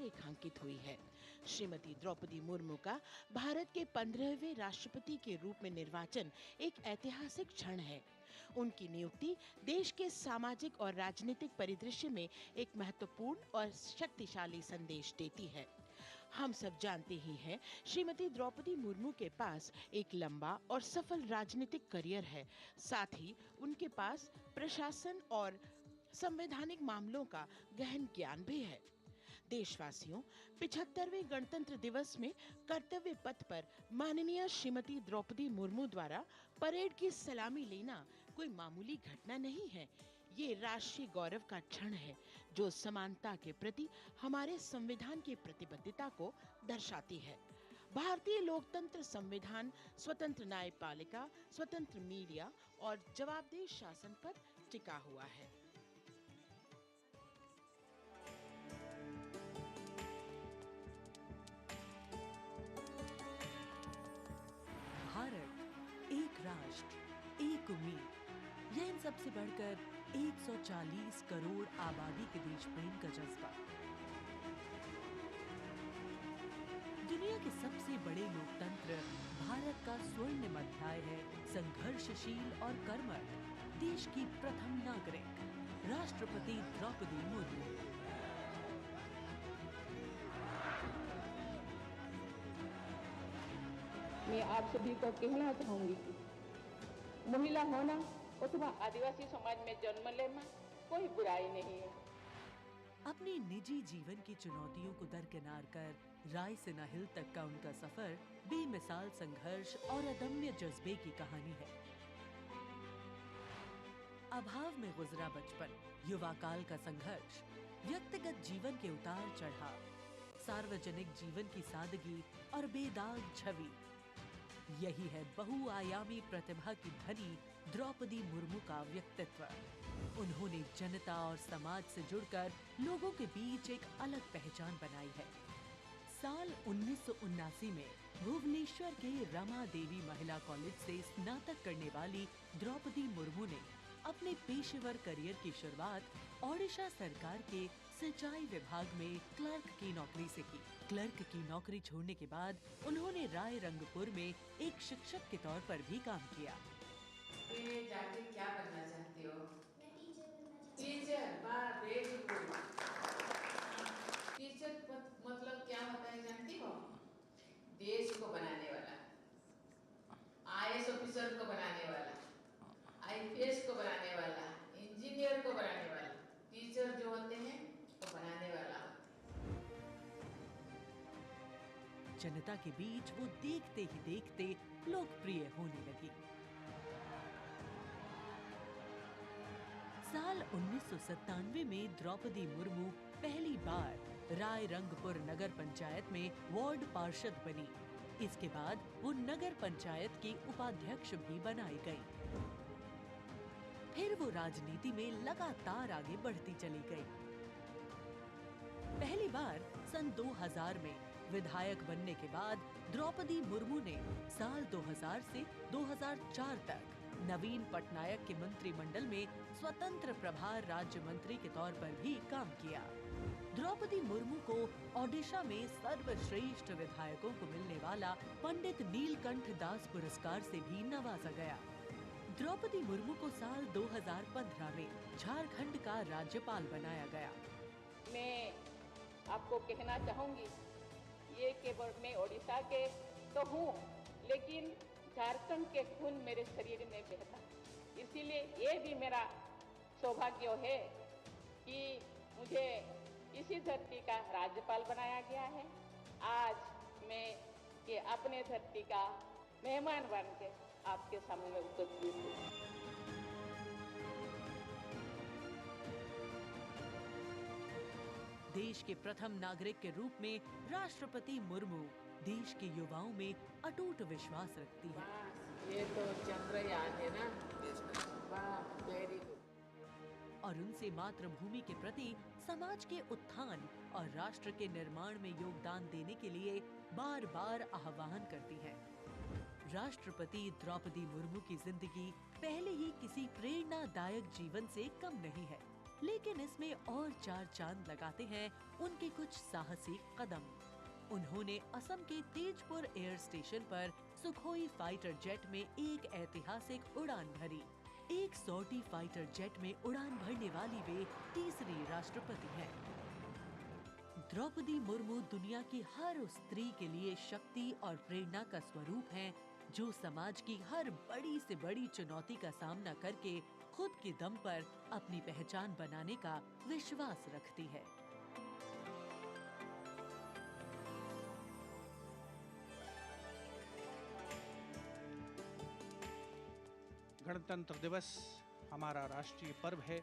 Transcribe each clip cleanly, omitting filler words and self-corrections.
रेखांकित हुई है। श्रीमती द्रौपदी मुर्मू का भारत के 15वें राष्ट्रपति के रूप में निर्वाचन एक ऐतिहासिक क्षण है। उनकी नियुक्ति देश के सामाजिक और राजनीतिक परिदृश्य में एक महत्वपूर्ण और शक्तिशाली संदेश देती है। हम सब जानते ही हैं, श्रीमती द्रौपदी मुर्मू के पास एक लंबा और सफल राजनीतिक करियर है। साथ ही उनके पास प्रशासन और संवैधानिक मामलों का गहन ज्ञान भी है। देशवासियों, 75वें गणतंत्र दिवस में कर्तव्य पथ पर माननीय श्रीमती द्रौपदी मुर्मू द्वारा परेड की सलामी लेना कोई मामूली घटना नहीं है। ये राष्ट्रीय गौरव का क्षण है जो समानता के प्रति हमारे संविधान की प्रतिबद्धता को दर्शाती है। भारतीय लोकतंत्र संविधान स्वतंत्र न्यायपालिका, स्वतंत्र मीडिया और जवाबदेह शासन पर टिका हुआ है। भारत एक राष्ट्र, एक उम्मीद, यह इन सबसे बढ़कर 140 करोड़ आबादी के देश प्रेम का जज्बा। दुनिया के सबसे बड़े लोकतंत्र भारत का स्वर्णिम अध्याय है संघर्षशील और कर्मठ देश की प्रथम नागरिक राष्ट्रपति द्रौपदी मुर्मू। मैं आप सभी को कहना चाहूंगी कि महिला होना अथवा आदिवासी समाज में जन्म लेना कोई बुराई नहीं है। अपने निजी जीवन की चुनौतियों को दरकिनार कर राय से नाहिल तक का उनका सफर बेमिसाल संघर्ष और अदम्य जज्बे की कहानी है। अभाव में गुजरा बचपन, युवा काल का संघर्ष, व्यक्तिगत जीवन के उतार चढ़ाव, सार्वजनिक जीवन की सादगी और बेदाग छवि, यही है बहुआयामी प्रतिभा की धनी द्रौपदी मुर्मू का व्यक्तित्व। उन्होंने जनता और समाज से जुड़कर लोगों के बीच एक अलग पहचान बनाई है। साल 1979 में भुवनेश्वर के रमा देवी महिला कॉलेज से स्नातक करने वाली द्रौपदी मुर्मू ने अपने पेशेवर करियर की शुरुआत ओडिशा सरकार के सिंचाई विभाग में क्लर्क की नौकरी से की। क्लर्क की नौकरी छोड़ने के बाद उन्होंने राय रंगपुर में एक शिक्षक के तौर पर भी काम किया। जाके क्या बनना चाहती हो? मैं टीचर बनना चाहती हूँ। टीचर, वाह, वेरी गुड। टीचर मतलब क्या होता है जानती हो? देश को बनाने वाला, IAS ऑफिसर को बनाने वाला, IPS को बनाने वाला, इंजीनियर को बनाने वाला। टीचर जो होते हैं वो बनाने वाला। जनता के बीच वो देखते ही देखते लोकप्रिय होने लगी। साल 1997 में द्रौपदी मुर्मू पहली बार राय रंगपुर नगर पंचायत में वार्ड पार्षद बनी। इसके बाद वो नगर पंचायत की उपाध्यक्ष भी बनाई गई। फिर वो राजनीति में लगातार आगे बढ़ती चली गई। पहली बार सन 2000 में विधायक बनने के बाद द्रौपदी मुर्मू ने साल 2000 से 2004 तक नवीन पटनायक के मंत्रिमंडल में स्वतंत्र प्रभार राज्य मंत्री के तौर पर भी काम किया। द्रौपदी मुर्मू को ओडिशा में सर्वश्रेष्ठ विधायकों को मिलने वाला पंडित नीलकंठ दास पुरस्कार से भी नवाजा गया। द्रौपदी मुर्मू को साल 2015 में झारखंड का राज्यपाल बनाया गया। मैं आपको कहना चाहूंगी, ये केवल मैं ओडिशा के तो हूँ, लेकिन झारखंड के खून मेरे शरीर में बहता, इसीलिए ये भी मेरा सौभाग्य है कि मुझे इसी धरती का राज्यपाल बनाया गया है। आज मैं ये अपने धरती का मेहमान बन के आपके सामने उपस्थित हूँ। देश के प्रथम नागरिक के रूप में राष्ट्रपति मुर्मू देश के युवाओं में अटूट विश्वास रखती है। ये तो चंद्रयान है ना? वाह, वेरी गुड। और उनसे मातृभूमि के प्रति समाज के उत्थान और राष्ट्र के निर्माण में योगदान देने के लिए बार बार आह्वान करती है। राष्ट्रपति द्रौपदी मुर्मू की जिंदगी पहले ही किसी प्रेरणादायक जीवन से कम नहीं है। लेकिन इसमें और 4 चांद लगाते हैं उनके कुछ साहसी कदम। उन्होंने असम के तेजपुर एयर स्टेशन पर सुखोई फाइटर जेट में एक ऐतिहासिक उड़ान भरी। एक सॉर्टी फाइटर जेट में उड़ान भरने वाली वे तीसरी राष्ट्रपति हैं। द्रौपदी मुर्मू दुनिया की हर उस स्त्री के लिए शक्ति और प्रेरणा का स्वरूप हैं, जो समाज की हर बड़ी से बड़ी चुनौती का सामना करके खुद के दम पर अपनी पहचान बनाने का विश्वास रखती है। गणतंत्र दिवस हमारा राष्ट्रीय पर्व है।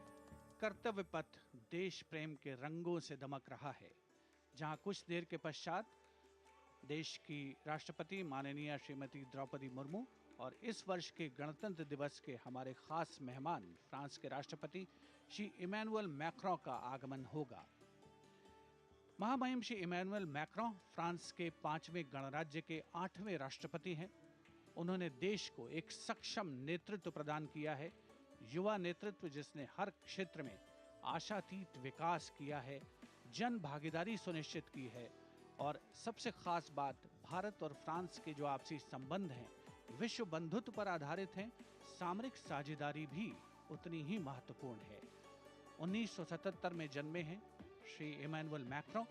कर्तव्य पथ देश प्रेम के रंगों से दमक रहा है, जहां कुछ देर के पश्चात देश की राष्ट्रपति माननीय श्रीमती द्रौपदी मुर्मू और इस वर्ष के गणतंत्र दिवस के हमारे खास मेहमान फ्रांस के राष्ट्रपति श्री इमैनुअल मैक्रों का आगमन होगा। महामहिम श्री इमैनुअल मैक्रों फ्रांस के 5वें गणराज्य के 8वें राष्ट्रपति हैं। उन्होंने देश को एक सक्षम नेतृत्व प्रदान किया है, युवा नेतृत्व जिसने हर क्षेत्र में आशातीत विकास किया है, जन भागीदारी सुनिश्चित की है और सबसे खास बात, भारत और फ्रांस के जो आपसी संबंध हैं विश्व बंधुत्व पर आधारित हैं। सामरिक साझेदारी भी उतनी ही महत्वपूर्ण है। 1977 में जन्मे हैं श्री इमैनुअल मैक्रों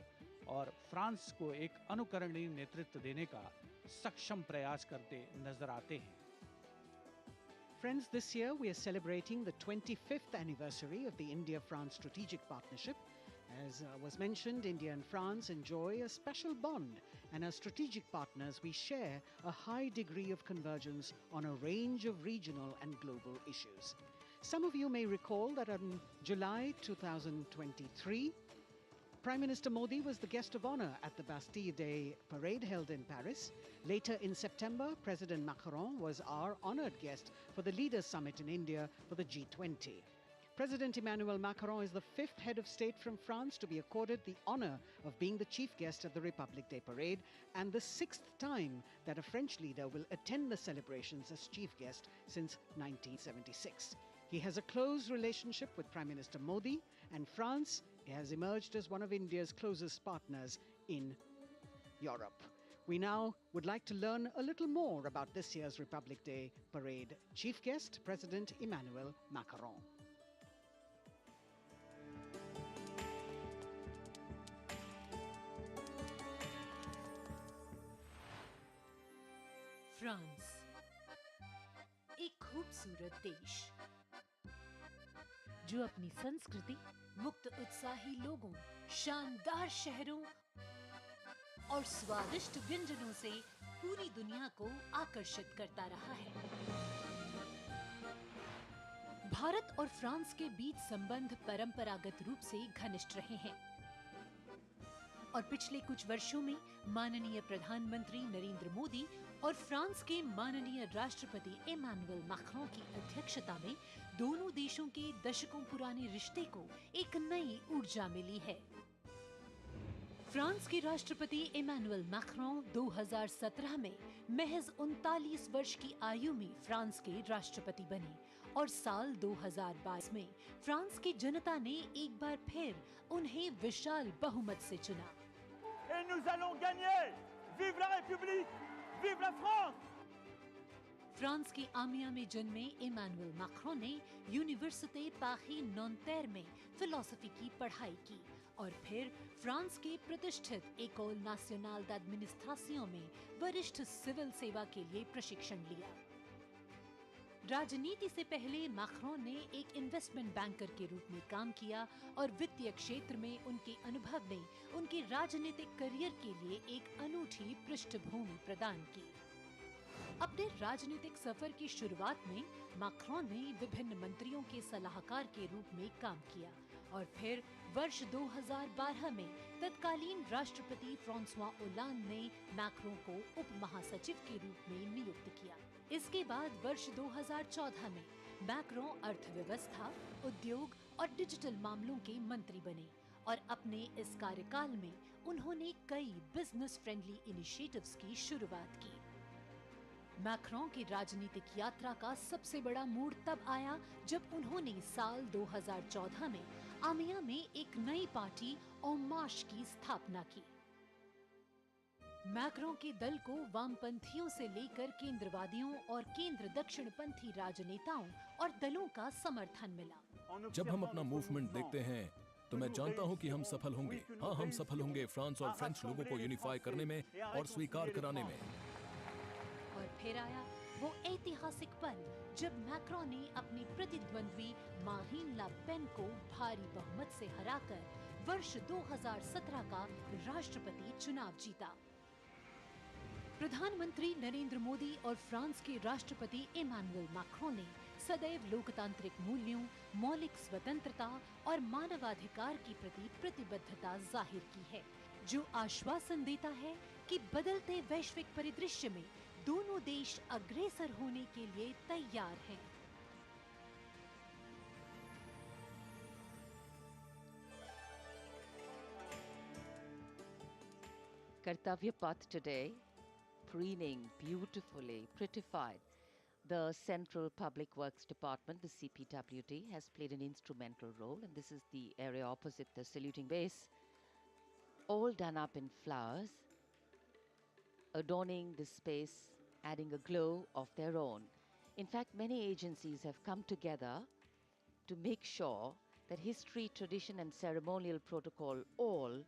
और फ्रांस को एक अनुकरणीय नेतृत्व देने का सक्षम प्रयास करते नजर आते हैं। Friends, this year we are celebrating the 25th anniversary of the India-France strategic partnership. As was mentioned, India and France enjoy a special bond, and as strategic partners we share a high degree of convergence on a range of regional and global issues. Some of you may recall that in July 2023, Prime Minister Modi was the guest of honor at the Bastille Day parade held in Paris. Later in September, President Macron was our honored guest for the Leaders Summit in India for the G20. President Emmanuel Macron is the 5th head of state from France to be accorded the honor of being the chief guest at the Republic Day parade, and the 6th time that a French leader will attend the celebrations as chief guest since 1976. He has a close relationship with Prime Minister Modi, and France has emerged as one of India's closest partners in Europe. We now would like to learn a little more about this year's Republic Day parade. Chief guest, President Emmanuel Macron. France, एक खूबसूरत देश जो अपनी संस्कृति, मुक्त उत्साही लोगों, शानदार शहरों और स्वादिष्ट व्यंजनों से पूरी दुनिया को आकर्षित करता रहा है। भारत और फ्रांस के बीच संबंध परंपरागत रूप से घनिष्ठ रहे हैं और पिछले कुछ वर्षों में माननीय प्रधानमंत्री नरेंद्र मोदी और फ्रांस के माननीय राष्ट्रपति इमैनुअल मैक्रों की अध्यक्षता में दोनों देशों के दशकों पुराने रिश्ते को एक नई ऊर्जा मिली है। फ्रांस के राष्ट्रपति इमैनुअल मैक्रों 2017 में महज 39 वर्ष की आयु में फ्रांस के राष्ट्रपति बने और साल 2022 में फ्रांस की जनता ने एक बार फिर उन्हें विशाल बहुमत से चुना। Et nous allons gagner! Vive la République! Vive la France! France के आमिया में जन्मे इमैनुअल मैक्रों ने यूनिवर्सिटी पारी नॉन्तेर में फिलॉसफी की पढ़ाई की और फिर फ्रांस के प्रतिष्ठित एकोल नेशनल d'administration में वरिष्ठ सिविल सेवा के लिए प्रशिक्षण लिया। राजनीति से पहले मैक्रों ने एक इन्वेस्टमेंट बैंकर के रूप में काम किया और वित्तीय क्षेत्र में उनके अनुभव ने उनके राजनीतिक करियर के लिए एक अनूठी पृष्ठभूमि प्रदान की। अपने राजनीतिक सफर की शुरुआत में मैक्रों ने विभिन्न मंत्रियों के सलाहकार के रूप में काम किया और फिर वर्ष 2012 में तत्कालीन राष्ट्रपति फ्रांसवा ओलांद ने मैक्रों को उप महासचिव के रूप में नियुक्त किया। इसके बाद वर्ष 2014 में मैक्रों अर्थव्यवस्था, उद्योग और डिजिटल मामलों के मंत्री बने और अपने इस कार्यकाल में उन्होंने कई बिजनेस फ्रेंडली इनिशिएटिव्स की शुरुआत की। मैक्रों की राजनीतिक यात्रा का सबसे बड़ा मोड़ तब आया जब उन्होंने साल 2014 में आमिया में एक नई पार्टी और मार्श की स्थापना की। मैक्रों के दल को वामपंथियों से लेकर केंद्रवादियों और केंद्र दक्षिणपंथी राजनेताओं और दलों का समर्थन मिला। जब हम अपना मूवमेंट देखते हैं तो मैं जानता हूं कि हम सफल होंगे। हाँ, हम सफल होंगे फ्रांस और फ्रेंच लोगों को यूनिफाई करने में और स्वीकार कराने में। और फिर आया वो ऐतिहासिक पल जब मैक्रों ने अपनी प्रतिद्वंद्वी मारीन ला पेन को भारी बहुमत से हराकर वर्ष 2017 का राष्ट्रपति चुनाव जीता। प्रधानमंत्री नरेंद्र मोदी और फ्रांस के राष्ट्रपति इमैनुअल मैक्रों ने सदैव लोकतांत्रिक मूल्यों, मौलिक स्वतंत्रता और मानवाधिकार के प्रति प्रतिबद्धता जाहिर की है, जो आश्वासन देता है कि बदलते वैश्विक परिदृश्य में दोनों देश अग्रसर होने के लिए तैयार हैं। Kartavya Path today, preening beautifully, prettified. The Central Public Works Department, the CPWD, has played an instrumental role, and this is the area opposite the saluting base, all done up in flowers, adorning the space, adding a glow of their own. In fact, many agencies have come together to make sure that history, tradition, and ceremonial protocol all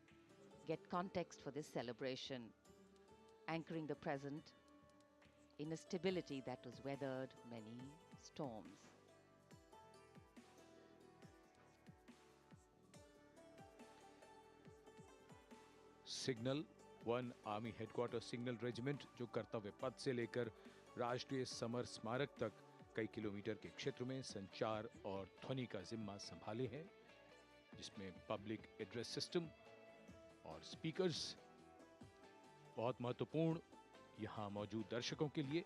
get context for this celebration, anchoring the present in a stability that was weathered many storms. Signal 1 army headquarter signal regiment, जो कर्तव्य पथ से लेकर राष्ट्रीय summer स्मारक तक कई kilometre के क्षेत्र में संचार और ध्वनि का जिम्मा संभाले हैं, जिसमें पब्लिक एड्रेस सिस्टम और स्पीकर्स बहुत महत्वपूर्ण यहां मौजूद दर्शकों के लिए।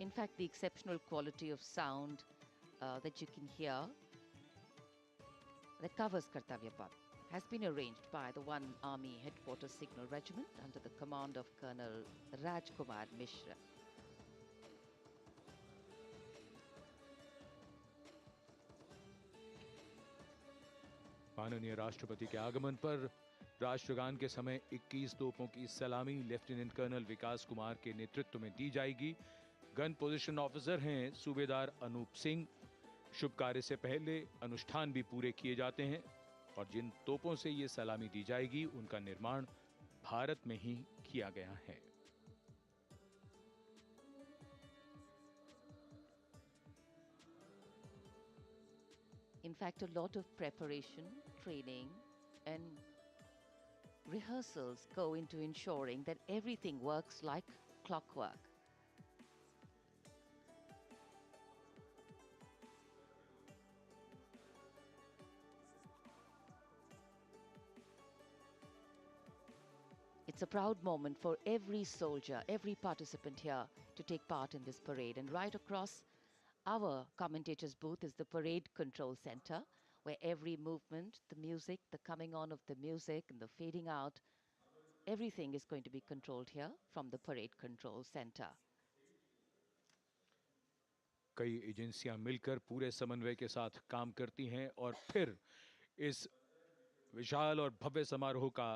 In fact, the exceptional quality of sound that you can hear that covers Kartavya Path has been arranged by the 1 Army Headquarters Signal Regiment under the command of Colonel Rajkumar Mishra. माननीय राष्ट्रपति के आगमन पर राष्ट्रगान के समय 21 तोपों की सलामी लेफ्टिनेंट कर्नल विकास कुमार के नेतृत्व में दी जाएगी। गन पोजीशन ऑफिसर हैं सूबेदार अनूप सिंह। शुभ कार्य से पहले अनुष्ठान भी पूरे किए जाते हैं और जिन तोपों से ये सलामी दी जाएगी उनका निर्माण भारत में ही किया गया है। In fact, a lot of preparation, training, and rehearsals go into ensuring that everything works like clockwork. It's a proud moment for every soldier, every participant here to take part in this parade. And right across our commentator's booth is the Parade Control Center, where every movement, the music, the coming on of the music and the fading out, everything is going to be controlled here from the Parade Control Center. कई एजेंसियां मिलकर पूरे समन्वय के साथ काम करती हैं और फिर इस विशाल और भव्य समारोह का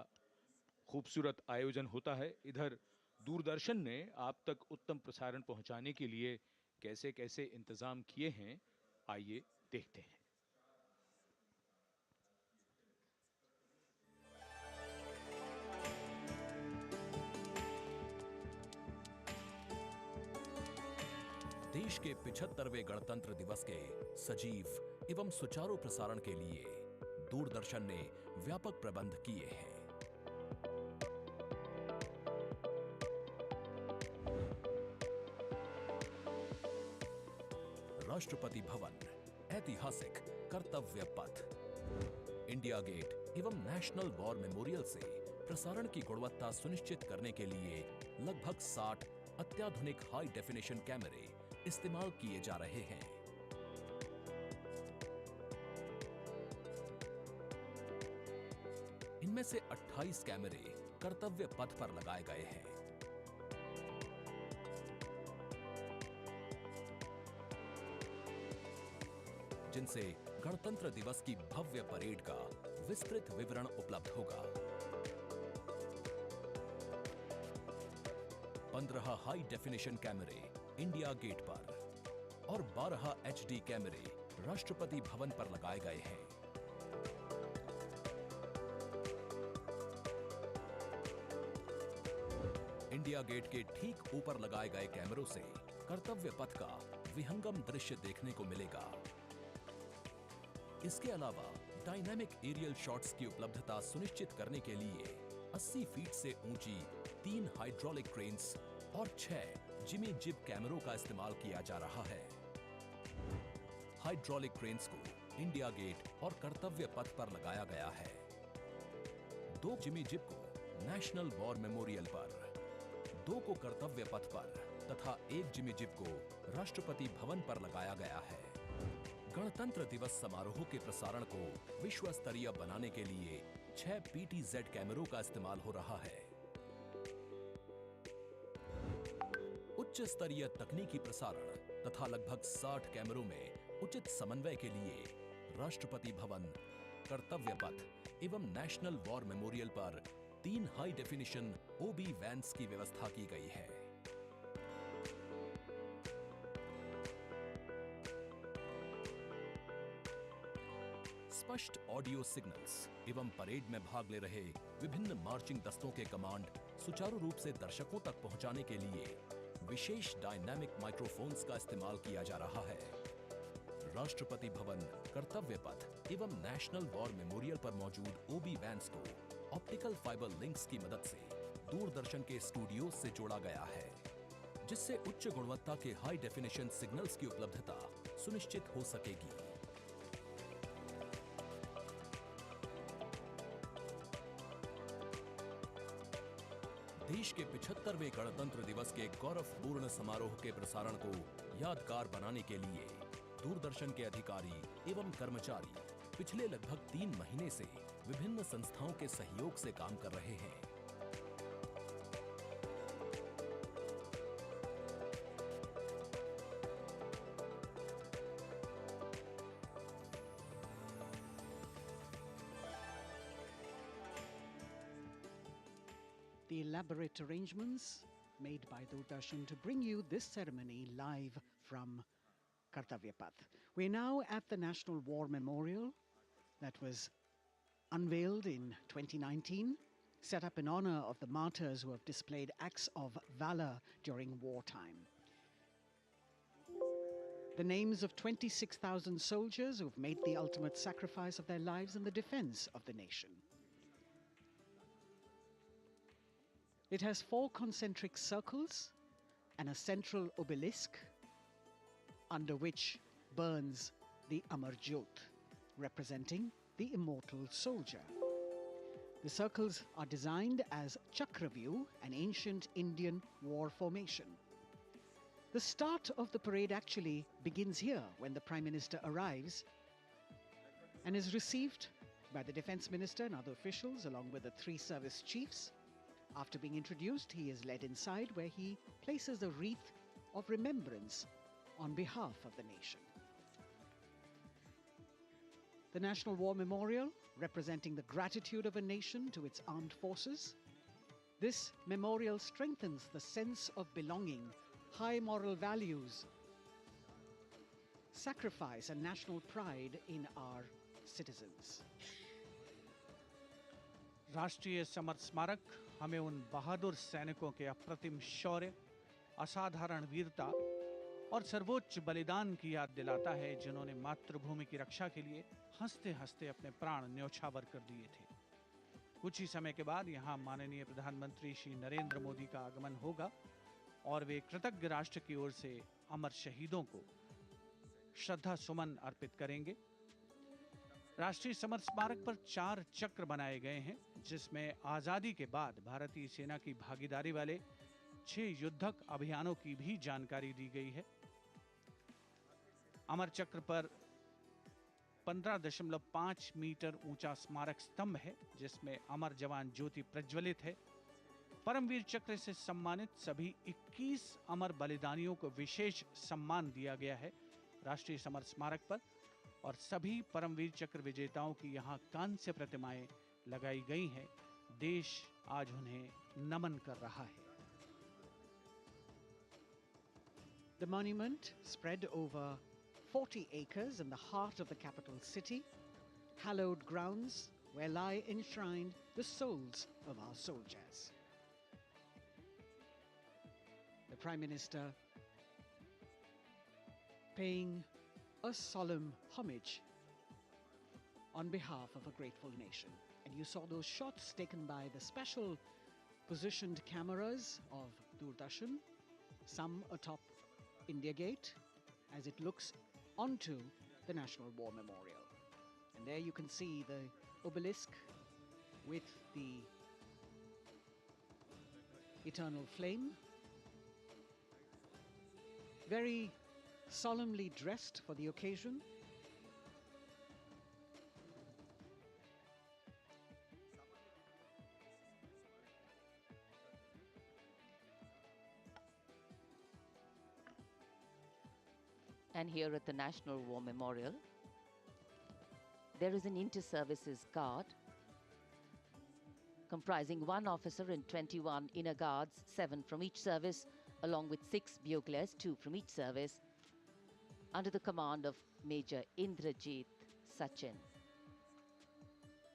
खूबसूरत आयोजन होता है। इधर दूरदर्शन ने आप तक उत्तम प्रसारण पहुंचाने के लिए कैसे कैसे इंतजाम किए हैं, आइए देखते हैं। देश के 75वें गणतंत्र दिवस के सजीव एवं सुचारू प्रसारण के लिए दूरदर्शन ने व्यापक प्रबंध किए हैं। राष्ट्रपति भवन, ऐतिहासिक कर्तव्य पथ, इंडिया गेट एवं नेशनल वॉर मेमोरियल से प्रसारण की गुणवत्ता सुनिश्चित करने के लिए लगभग 60 अत्याधुनिक हाई डेफिनेशन कैमरे इस्तेमाल किए जा रहे हैं। इनमें से 28 कैमरे कर्तव्य पथ पर लगाए गए हैं। जिनसे गणतंत्र दिवस की भव्य परेड का विस्तृत विवरण उपलब्ध होगा। 15 हाई डेफिनेशन कैमरे इंडिया गेट पर और 12 HD कैमरे राष्ट्रपति भवन पर लगाए गए हैं। इंडिया गेट के ठीक ऊपर लगाए गए कैमरों से कर्तव्य पथ का विहंगम दृश्य देखने को मिलेगा। इसके अलावा डायनामिक एरियल शॉट्स की उपलब्धता सुनिश्चित करने के लिए 80 फीट से ऊंची 3 हाइड्रोलिक क्रेन्स और 6 जिमी जिब कैमरों का इस्तेमाल किया जा रहा है। हाइड्रोलिक क्रेन्स को इंडिया गेट और कर्तव्य पथ पर लगाया गया है। 2 जिमी जिब को नेशनल वॉर मेमोरियल पर, 2 को कर्तव्य पथ पर तथा 1 जिमी जिब को राष्ट्रपति भवन पर लगाया गया है। गणतंत्र दिवस समारोह के प्रसारण को विश्व स्तरीय बनाने के लिए 6 PTZ कैमरों का इस्तेमाल हो रहा है। उच्च स्तरीय तकनीकी प्रसारण तथा लगभग 60 कैमरों में उचित समन्वय के लिए राष्ट्रपति भवन, कर्तव्य पथ एवं नेशनल वॉर मेमोरियल पर 3 हाई डेफिनेशन OB वैन्स की व्यवस्था की गई है। स्पष्ट ऑडियो सिग्नल्स एवं परेड में भाग ले रहे विभिन्न मार्चिंग दस्तों के कमांड सुचारू रूप से दर्शकों तक पहुंचाने के लिए विशेष डायनामिक माइक्रोफोन्स का इस्तेमाल किया जा रहा है। राष्ट्रपति भवन, कर्तव्य पथ एवं नेशनल वॉर मेमोरियल पर मौजूद OB वैन्स को ऑप्टिकल फाइबर लिंक्स की मदद से दूरदर्शन के स्टूडियो से जोड़ा गया है, जिससे उच्च गुणवत्ता के हाई डेफिनेशन सिग्नल्स की उपलब्धता सुनिश्चित हो सकेगी। देश के 75वें गणतंत्र दिवस के गौरवपूर्ण समारोह के प्रसारण को यादगार बनाने के लिए दूरदर्शन के अधिकारी एवं कर्मचारी पिछले लगभग 3 महीने से विभिन्न संस्थाओं के सहयोग से काम कर रहे हैं। The elaborate arrangements made by Doordarshan to bring you this ceremony live from Kartavya Path. We're now at the National War Memorial that was unveiled in 2019, set up in honor of the martyrs who have displayed acts of valor during wartime. The names of 26,000 soldiers who've made the ultimate sacrifice of their lives in the defense of the nation. It has 4 concentric circles and a central obelisk under which burns the Amar Jyot, representing the immortal soldier. The circles are designed as Chakravyu, an ancient Indian war formation. The start of the parade actually begins here when the Prime Minister arrives and is received by the Defence Minister and other officials along with the 3 service chiefs. After being introduced, he is led inside where he places a wreath of remembrance on behalf of the nation. The National War Memorial, representing the gratitude of a nation to its armed forces. This memorial strengthens the sense of belonging, high moral values, sacrifice and national pride in our citizens. राष्ट्रीय summer स्मारक हमें उन बहादुर सैनिकों के अप्रतिम शौर्य, असाधारण वीरता और सर्वोच्च बलिदान की याद दिलाता है, जिन्होंने मातृभूमि की रक्षा के लिए हंसते हंसते अपने प्राण न्योछावर कर दिए थे। कुछ ही समय के बाद यहाँ माननीय प्रधानमंत्री श्री नरेंद्र मोदी का आगमन होगा और वे कृतज्ञ राष्ट्र की ओर से अमर शहीदों को श्रद्धा सुमन अर्पित करेंगे। राष्ट्रीय समर स्मारक पर 4 चक्र बनाए गए हैं, जिसमें आजादी के बाद भारतीय सेना की भागीदारी वाले 6 युद्धक अभियानों की भी जानकारी दी गई है। अमर चक्र पर 15.5 मीटर ऊंचा स्मारक स्तंभ है, जिसमें अमर जवान ज्योति प्रज्वलित है। परमवीर चक्र से सम्मानित सभी 21 अमर बलिदानियों को विशेष सम्मान दिया गया है। राष्ट्रीय समर स्मारक पर और सभी परमवीर चक्र विजेताओं की यहाँ कांस्य प्रतिमाएं लगाई गई हैं। देश आज उन्हें नमन कर रहा है। The monument, spread over 40 acres in the heart of the capital city, hallowed grounds where lie enshrined the souls of our soldiers. The Prime Minister paying a solemn homage on behalf of a grateful nation. And you saw those shots taken by the special positioned cameras of Doordarshan, some atop India Gate as it looks onto the National War Memorial. And there you can see the obelisk with the eternal flame, very solemnly dressed for the occasion. And here at the National War Memorial, there is an inter-services guard comprising 1 officer and 21 inner guards, 7 from each service, along with 6 buglers, 2 from each service, under the command of Major Indrajit Sachin.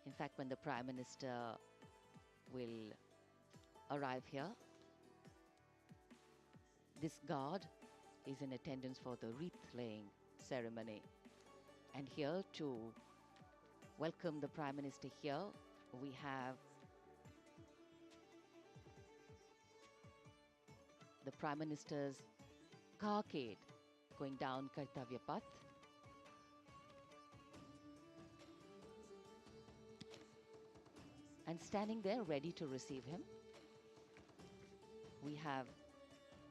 In fact, when the Prime Minister will arrive here, this guard is in attendance for the wreath-laying ceremony. And here to welcome the Prime Minister here, we have the Prime Minister's carcade going down Kartavya Path. And standing there ready to receive him, we have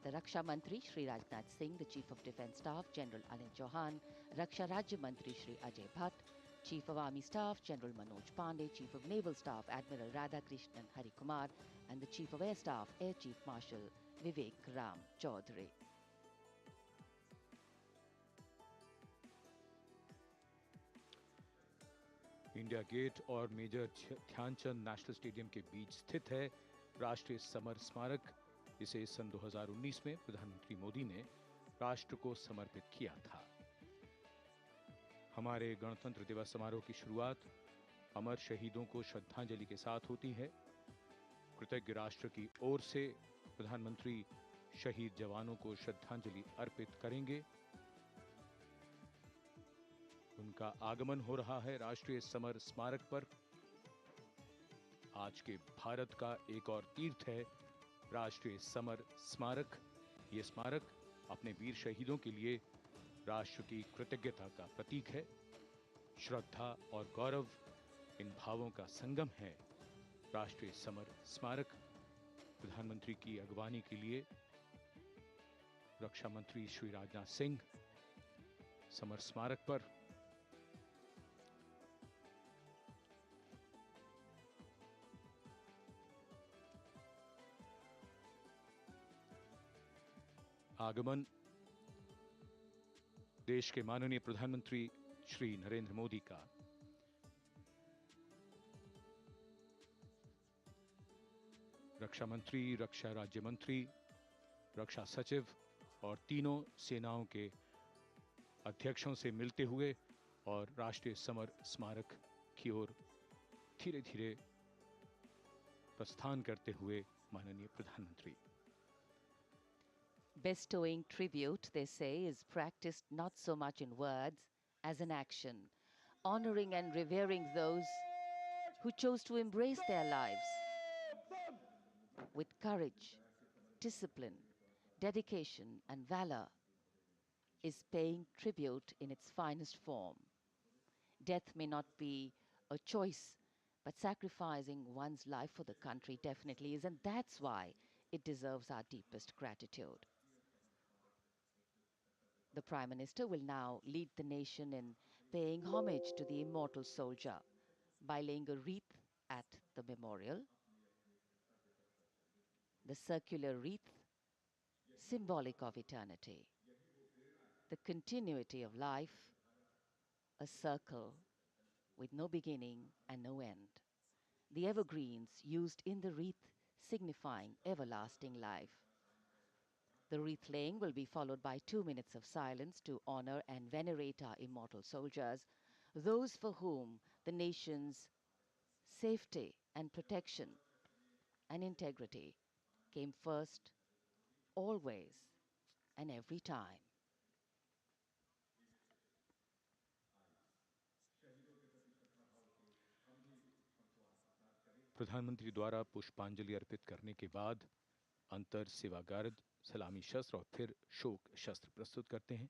the Raksha Mantri Shri Rajnath Singh, the Chief of Defence Staff General Anil Chauhan, Raksha Rajya Mantri Shri Ajay Bhatt, Chief of Army Staff General Manoj Pandey, Chief of Naval Staff Admiral Radhakrishnan Hari Kumar, and the Chief of Air Staff Air Chief Marshal Vivek Ram Chaudhary. India Gate और Major Dhyan Chand national stadium के बीच स्थित है राष्ट्रीय summer स्मारक। इसे सन 2019 में प्रधानमंत्री मोदी ने राष्ट्र को समर्पित किया था। हमारे गणतंत्र दिवस समारोह की शुरुआत अमर शहीदों को श्रद्धांजलि के साथ होती है। कृतज्ञ राष्ट्र की ओर से प्रधानमंत्री शहीद जवानों को श्रद्धांजलि अर्पित करेंगे। उनका आगमन हो रहा है राष्ट्रीय समर स्मारक पर। आज के भारत का एक और तीर्थ है राष्ट्रीय समर स्मारक। ये स्मारक अपने वीर शहीदों के लिए राष्ट्र की कृतज्ञता का प्रतीक है। श्रद्धा और गौरव, इन भावों का संगम है राष्ट्रीय समर स्मारक। प्रधानमंत्री की अगवानी के लिए रक्षा मंत्री श्री राजनाथ सिंह समर स्मारक पर आगमन देश के माननीय प्रधानमंत्री श्री नरेंद्र मोदी का। रक्षा मंत्री, रक्षा राज्य मंत्री, रक्षा सचिव और तीनों सेनाओं के अध्यक्षों से मिलते हुए और राष्ट्रीय समर स्मारक की ओर धीरे धीरे प्रस्थान करते हुए माननीय प्रधानमंत्री। Bestowing tribute, they say, is practiced not so much in words as in action, honoring and revering those who chose to embrace their lives with courage, discipline, dedication, and valor, is paying tribute in its finest form. Death may not be a choice, but sacrificing one's life for the country definitely is, and that's why it deserves our deepest gratitude. The Prime Minister will now lead the nation in paying homage to the immortal soldier by laying a wreath at the memorial. The circular wreath, symbolic of eternity, the continuity of life, a circle with no beginning and no end. The evergreens used in the wreath signifying everlasting life. The wreath laying will be followed by 2 minutes of silence to honor and venerate our immortal soldiers, those for whom the nation's safety and protection and integrity came first, always, and every time. प्रधानमंत्री द्वारा पुष्पांजलि अर्पित करने के बाद अंतर सेवागार्द सलामी शस्त्र और फिर शोक शस्त्र प्रस्तुत करते हैं।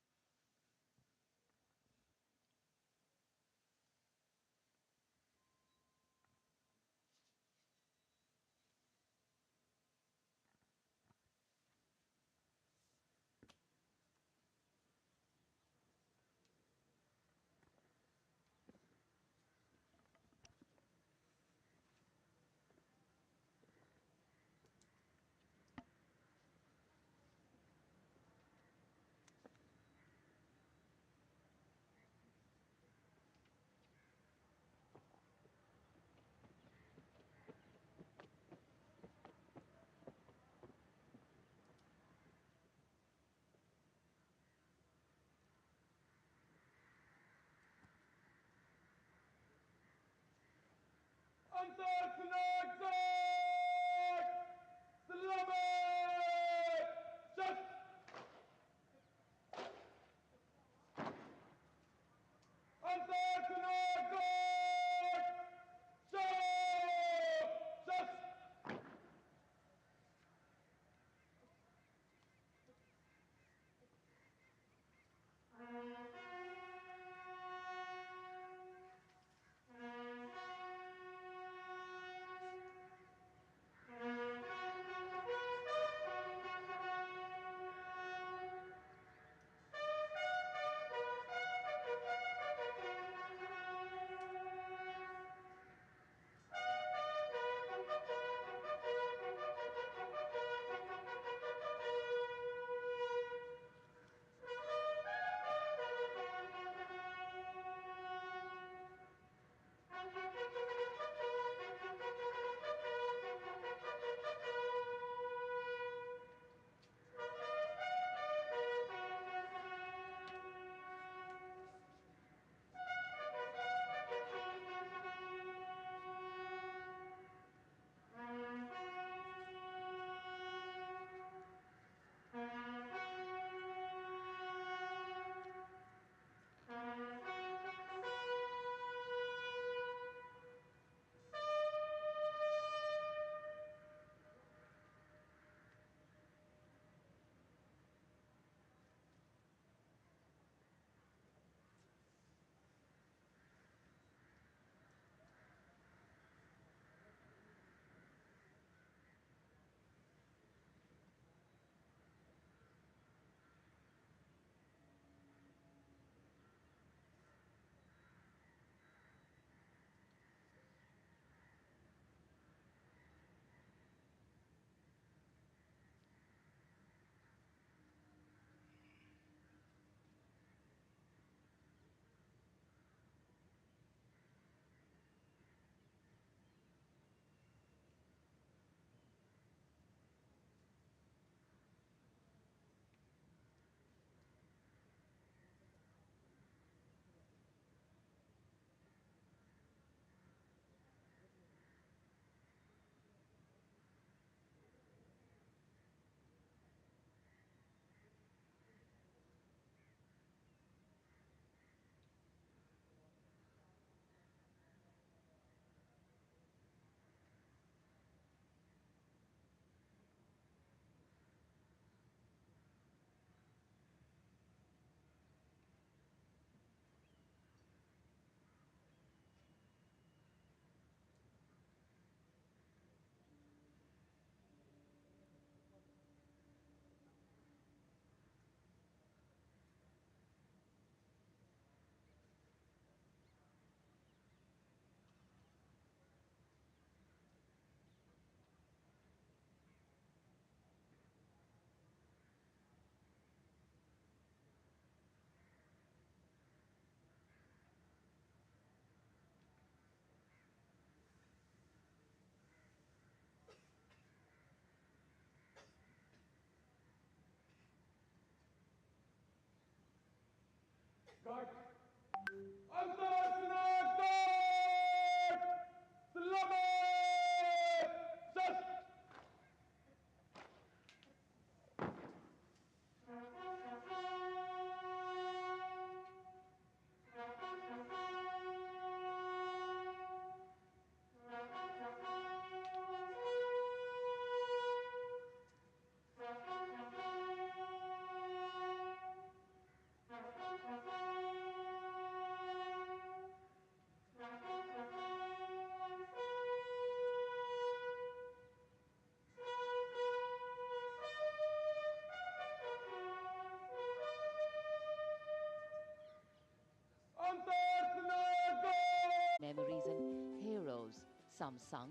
Memories and heroes, some sung,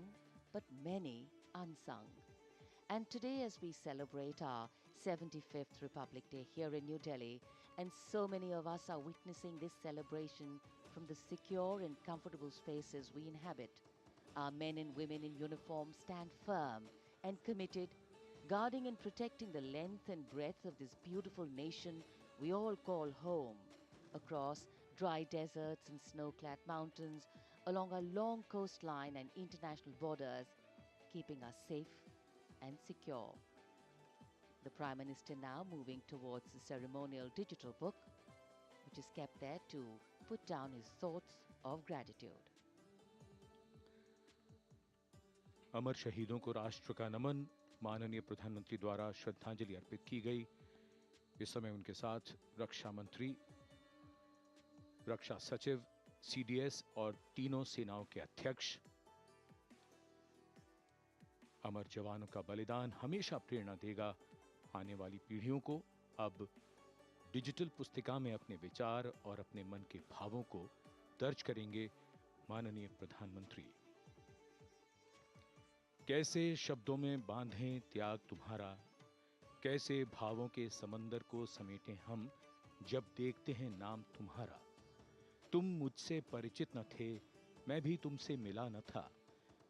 but many unsung. And today, as we celebrate our 75th Republic Day here in New Delhi, and so many of us are witnessing this celebration from the secure and comfortable spaces we inhabit, our men and women in uniform stand firm and committed, guarding and protecting the length and breadth of this beautiful nation we all call home, across dry deserts and snow-clad mountains, along our long coastline and international borders, keeping us safe and secure. The Prime Minister now moving towards the ceremonial digital book, which is kept there to put down his thoughts of gratitude. अमर शहीदों को राष्ट्र का नमन, माननीय प्रधानमंत्री द्वारा श्रद्धांजलि अर्पित की गई। इस समय उनके साथ रक्षा मंत्री, रक्षा सचिव, सीडीएस और तीनों सेनाओं के अध्यक्ष। अमर जवानों का बलिदान हमेशा प्रेरणा देगा आने वाली पीढ़ियों को। अब डिजिटल पुस्तिका में अपने विचार और अपने मन के भावों को दर्ज करेंगे माननीय प्रधानमंत्री। कैसे शब्दों में बांधें त्याग तुम्हारा, कैसे भावों के समंदर को समेटें हम जब देखते हैं नाम तुम्हारा। तुम मुझसे परिचित न थे, मैं भी तुमसे मिला न था,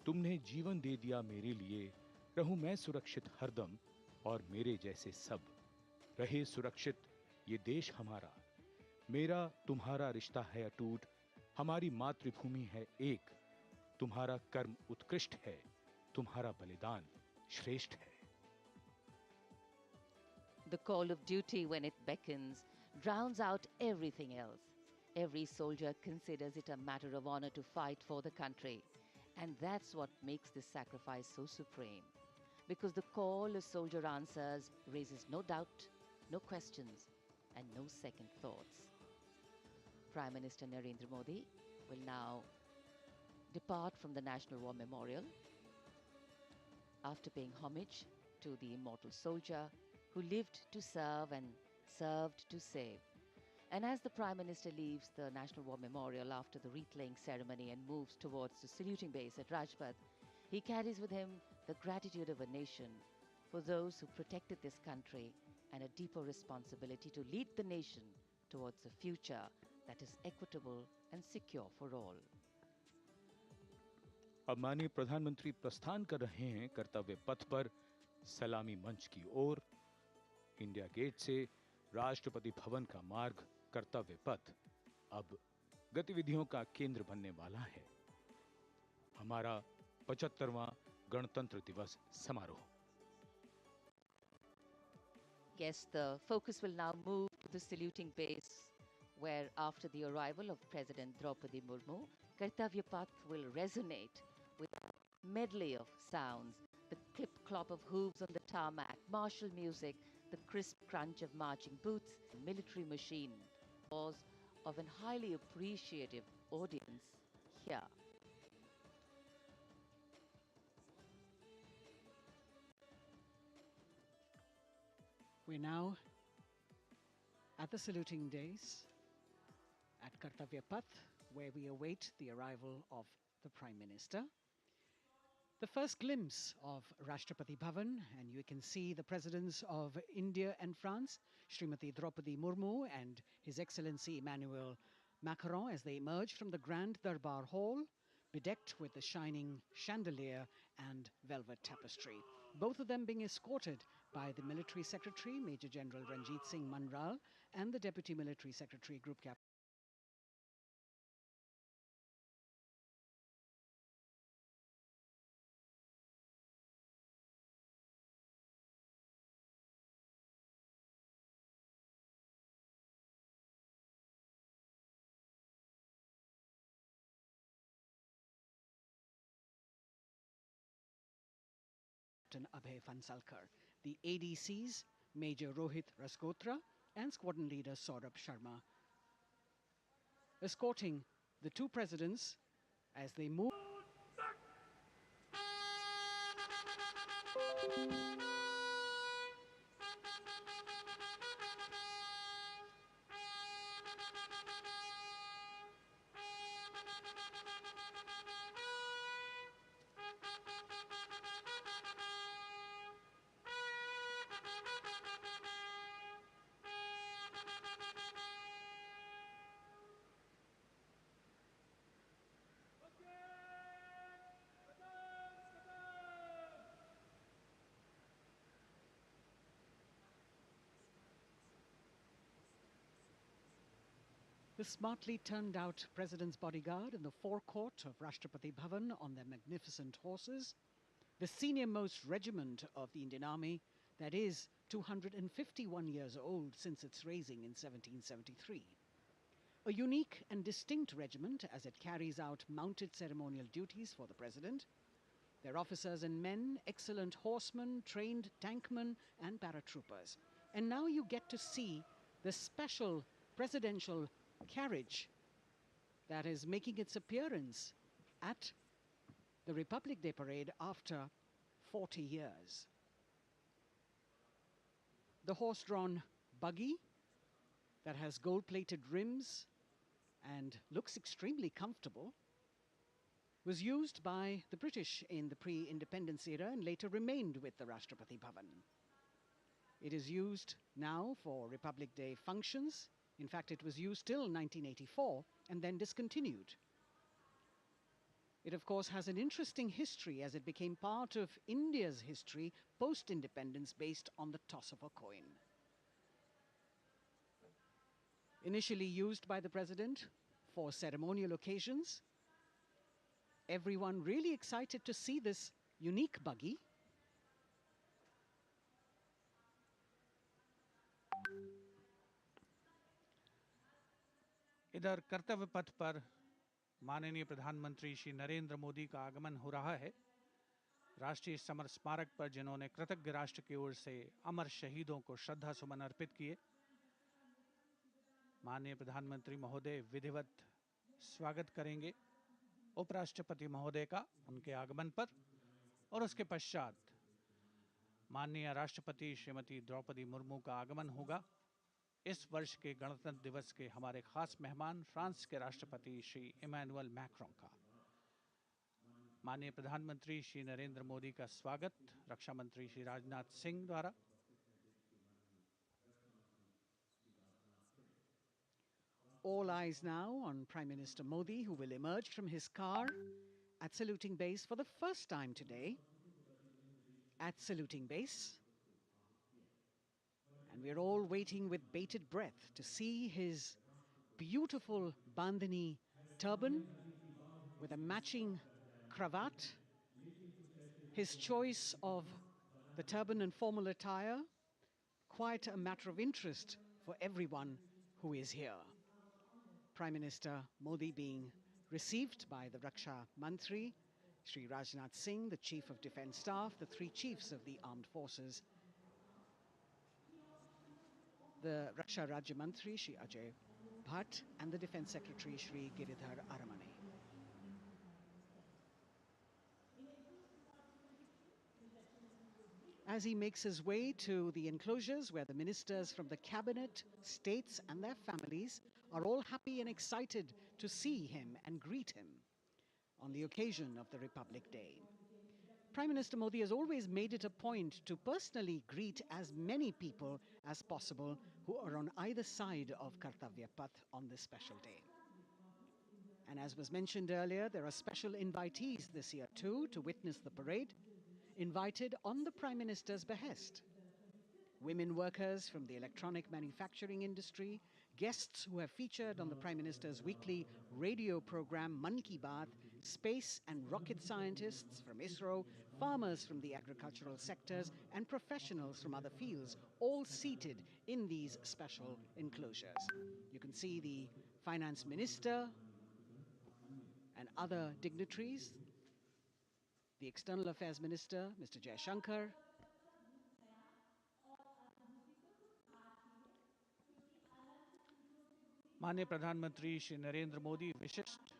तुमने जीवन दे दिया मेरे लिए, रहूं मैं सुरक्षित हरदम और मेरे जैसे सब रहे सुरक्षित ये देश हमारा। मेरा तुम्हारा रिश्ता है अटूट, हमारी मातृभूमि है एक, तुम्हारा कर्म उत्कृष्ट है, तुम्हारा बलिदान श्रेष्ठ है। The call of duty, when it beckons, drowns out everything else. Every soldier considers it a matter of honor to fight for the country. And that's what makes this sacrifice so supreme. Because the call a soldier answers raises no doubt, no questions, and no second thoughts. Prime Minister Narendra Modi will now depart from the National War Memorial after paying homage to the immortal soldier who lived to serve and served to save. And as the Prime Minister leaves the National War Memorial after the wreath-laying ceremony and moves towards the saluting base at Rajpath, he carries with him the gratitude of a nation for those who protected this country and a deeper responsibility to lead the nation towards a future that is equitable and secure for all. अब माननीय प्रधानमंत्री प्रस्थान कर रहे हैं कर्तव्य पथ पर सलामी मंच की ओर। इंडिया गेट से राष्ट्रपति भवन का मार्ग कर्तव्य पथ अब गतिविधियों का केंद्र बनने वाला है। हमारा 75वां गणतंत्र दिवस समारोह। Yes, the focus will now move to the saluting base, where after the arrival of President Draupadi Murmu, Kartavya Path will resonate with a medley of sounds, the clip-clop of hooves on the tarmac, martial music, the crisp crunch of marching boots, military machine, applause of an highly appreciative audience here. We're now at the saluting days at Kartavya Path, where we await the arrival of the Prime Minister. The first glimpse of Rashtrapati Bhavan, and you can see the presidents of India and France, Srimati Draupadi Murmu and His Excellency Emmanuel Macron, as they emerge from the Grand Darbar Hall, bedecked with the shining chandelier and velvet tapestry. Both of them being escorted by the Military Secretary, Major General Ranjit Singh Manral, and the Deputy Military Secretary, Group Captain Captain Abhay Fansalkar, the ADCs, Major Rohit Rasgotra and Squadron Leader Saurabh Sharma, escorting the two presidents as they move. The smartly turned out President's bodyguard in the forecourt of Rashtrapati Bhavan on their magnificent horses, the senior-most regiment of the Indian Army, that is 251 years old since its raising in 1773. A unique and distinct regiment as it carries out mounted ceremonial duties for the President. Their officers and men, excellent horsemen, trained tankmen and paratroopers. And now you get to see the special presidential carriage that is making its appearance at the Republic Day parade after 40 years. The horse-drawn buggy that has gold-plated rims and looks extremely comfortable was used by the British in the pre-independence era and later remained with the Rashtrapati Bhavan. It is used now for Republic Day functions. In fact, it was used till 1984 and then discontinued. It, of course, has an interesting history as it became part of India's history post-independence based on the toss of a coin. Initially used by the President for ceremonial occasions, everyone really excited to see this unique buggy. इधर कर्तव्य पथ पर माननीय प्रधानमंत्री श्री नरेंद्र मोदी का आगमन हो रहा है। राष्ट्रीय समर स्मारक पर जिन्होंने कृतज्ञ राष्ट्र की ओर से अमर शहीदों को श्रद्धा सुमन अर्पित किए, माननीय प्रधानमंत्री महोदय विधिवत स्वागत करेंगे उपराष्ट्रपति महोदय का उनके आगमन पर, और उसके पश्चात माननीय राष्ट्रपति श्रीमती द्रौपदी मुर्मू का आगमन होगा। इस वर्ष के गणतंत्र दिवस के हमारे खास मेहमान फ्रांस के राष्ट्रपति श्री इमैनुअल मैक्रों का। माननीय प्रधानमंत्री श्री नरेंद्र मोदी का स्वागत रक्षा मंत्री श्री राजनाथ सिंह द्वारा। All eyes now on Prime Minister Modi, who will emerge from his car at saluting base for the first time today. At saluting base. And we're all waiting with bated breath to see his beautiful bandhani turban with a matching cravat. His choice of the turban and formal attire, quite a matter of interest for everyone who is here. Prime Minister Modi being received by the Raksha Mantri, Shri Rajnath Singh, the Chief of Defence Staff, the three chiefs of the armed forces, the Raksha Rajya Mantri, Shri Ajay Bhatt, and the Defence Secretary, Shri Giridhar Aramane. As he makes his way to the enclosures where the ministers from the cabinet, states and their families are all happy and excited to see him and greet him on the occasion of the Republic Day. Prime Minister Modi has always made it a point to personally greet as many people as possible who are on either side of Kartavya Path on this special day. And as was mentioned earlier, there are special invitees this year too to witness the parade, invited on the Prime Minister's behest. Women workers from the electronic manufacturing industry, guests who have featured on the Prime Minister's weekly radio program Mann Ki Baat, space and rocket scientists from ISRO, farmers from the agricultural sectors and professionals from other fields, all seated in these special enclosures. You can see the finance minister and other dignitaries, the External Affairs Minister, Mr. Jaishankar. माननीय प्रधानमंत्री श्री नरेंद्र मोदी विशिष्ट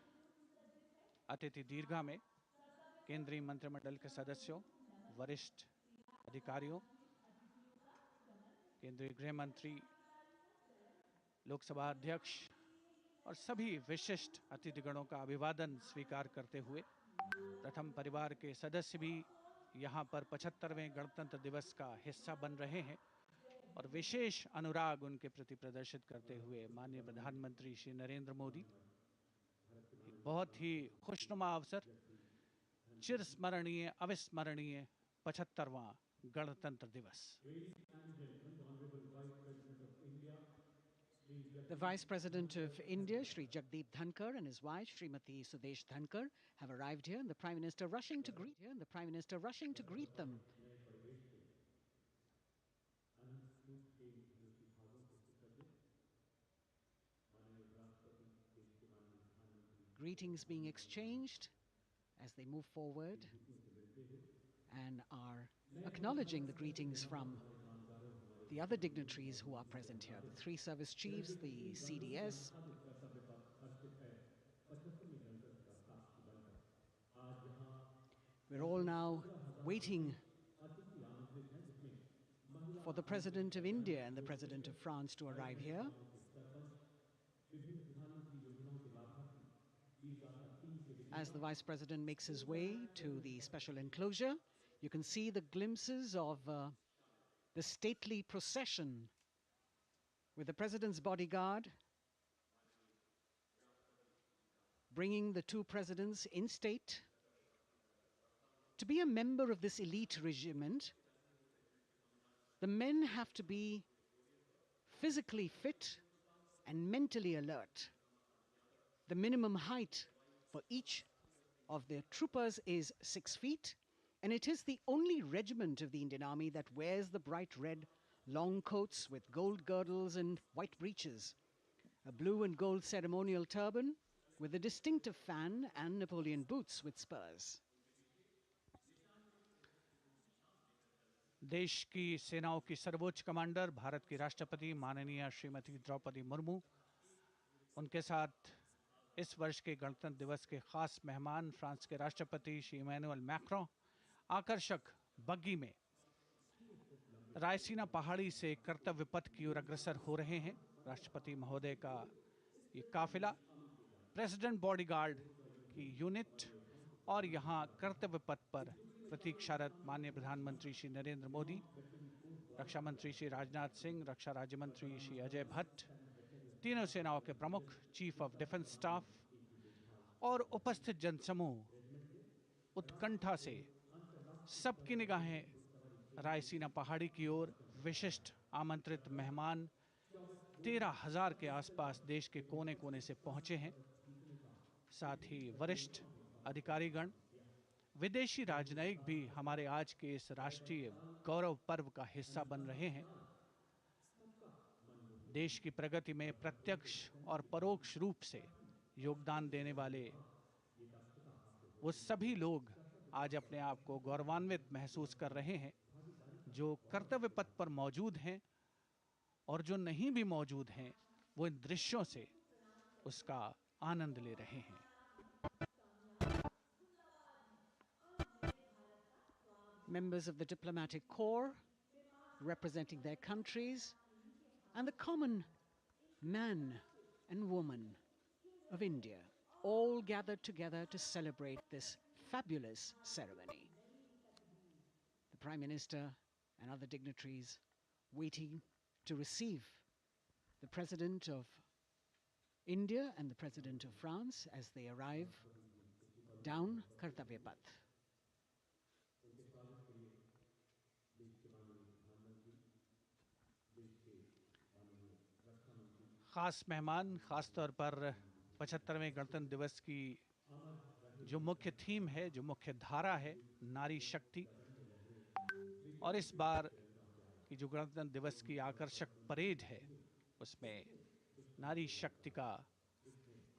अतिथि दीर्घा में केंद्रीय मंत्रिमंडल के सदस्यों, वरिष्ठ अधिकारियों, केंद्रीय गृह मंत्री, लोकसभा अध्यक्ष और सभी विशिष्ट अतिथिगणों का अभिवादन स्वीकार करते हुए प्रथम परिवार के सदस्य भी यहाँ पर 75वें गणतंत्र दिवस का हिस्सा बन रहे हैं और विशेष अनुराग उनके प्रति प्रदर्शित करते हुए माननीय प्रधानमंत्री श्री नरेंद्र मोदी बहुत ही खुशनुमा अवसर, चिरस्मरणीय अविस्मरणीय 75वां गणतंत्र दिवस। The Vice President of India, Shri Jagdeep Dhankar, and his wife, Srimati Sudesh Dhankar, have arrived here, and the Prime Minister rushing to greet them. Greetings being exchanged as they move forward and are acknowledging the greetings from the other dignitaries who are present here, the three service chiefs, the CDS. We're all now waiting for the President of India and the President of France to arrive here. As the Vice President makes his way to the special enclosure, you can see the glimpses of the stately procession with the President's bodyguard bringing the two presidents in state. To be a member of this elite regiment, the men have to be physically fit and mentally alert. The minimum height for each of the troopers is 6 feet, and it is the only regiment of the Indian Army that wears the bright red long coats with gold girdles and white breeches, a blue and gold ceremonial turban with a distinctive fan and Napoleon boots with spurs. देश की सेनाओं की सर्वोच्च commander Bharat की राष्ट्रपति माननीय श्रीमती द्रौपदी मुर्मू, उनके साथ इस वर्ष के गणतंत्र दिवस के खास मेहमान फ्रांस के राष्ट्रपति श्री इमैनुअल मैक्रों आकर्षक बग्गी में रायसीना पहाड़ी से कर्तव्य पथ की ओर अग्रसर हो रहे हैं। राष्ट्रपति महोदय का ये काफिला प्रेसिडेंट बॉडीगार्ड की यूनिट और यहाँ कर्तव्य पथ पर प्रतीक्षारत माननीय प्रधानमंत्री श्री नरेंद्र मोदी, रक्षा मंत्री श्री राजनाथ सिंह, रक्षा राज्य मंत्री श्री अजय भट्ट, तीनों सेनाओं के प्रमुख, चीफ ऑफ डिफेंस स्टाफ और उपस्थित जनसमूह उत्कंठा से सबकी निगाहें रायसीना पहाड़ी की ओर। विशिष्ट आमंत्रित मेहमान 13,000 के आसपास देश के कोने कोने से पहुंचे हैं। साथ ही वरिष्ठ अधिकारीगण, विदेशी राजनयिक भी हमारे आज के इस राष्ट्रीय गौरव पर्व का हिस्सा बन रहे हैं। देश की प्रगति में प्रत्यक्ष और परोक्ष रूप से योगदान देने वाले वो सभी लोग आज अपने आप को गौरवान्वित महसूस कर रहे हैं, जो कर्तव्य पथ पर मौजूद हैं और जो नहीं भी मौजूद हैं, वो इन दृश्यों से उसका आनंद ले रहे हैं। Members of the diplomatic corps representing their countries and the common man and woman of India all gathered together to celebrate this fabulous ceremony. The Prime Minister and other dignitaries waiting to receive the President of India and the President of France as they arrive down Kartavya Path. खास मेहमान, खास तौर पर 75वें गणतंत्र दिवस की जो मुख्य थीम है, जो मुख्य धारा है, नारी शक्ति, और इस बार की जो गणतंत्र दिवस की आकर्षक परेड है, उसमें नारी शक्ति का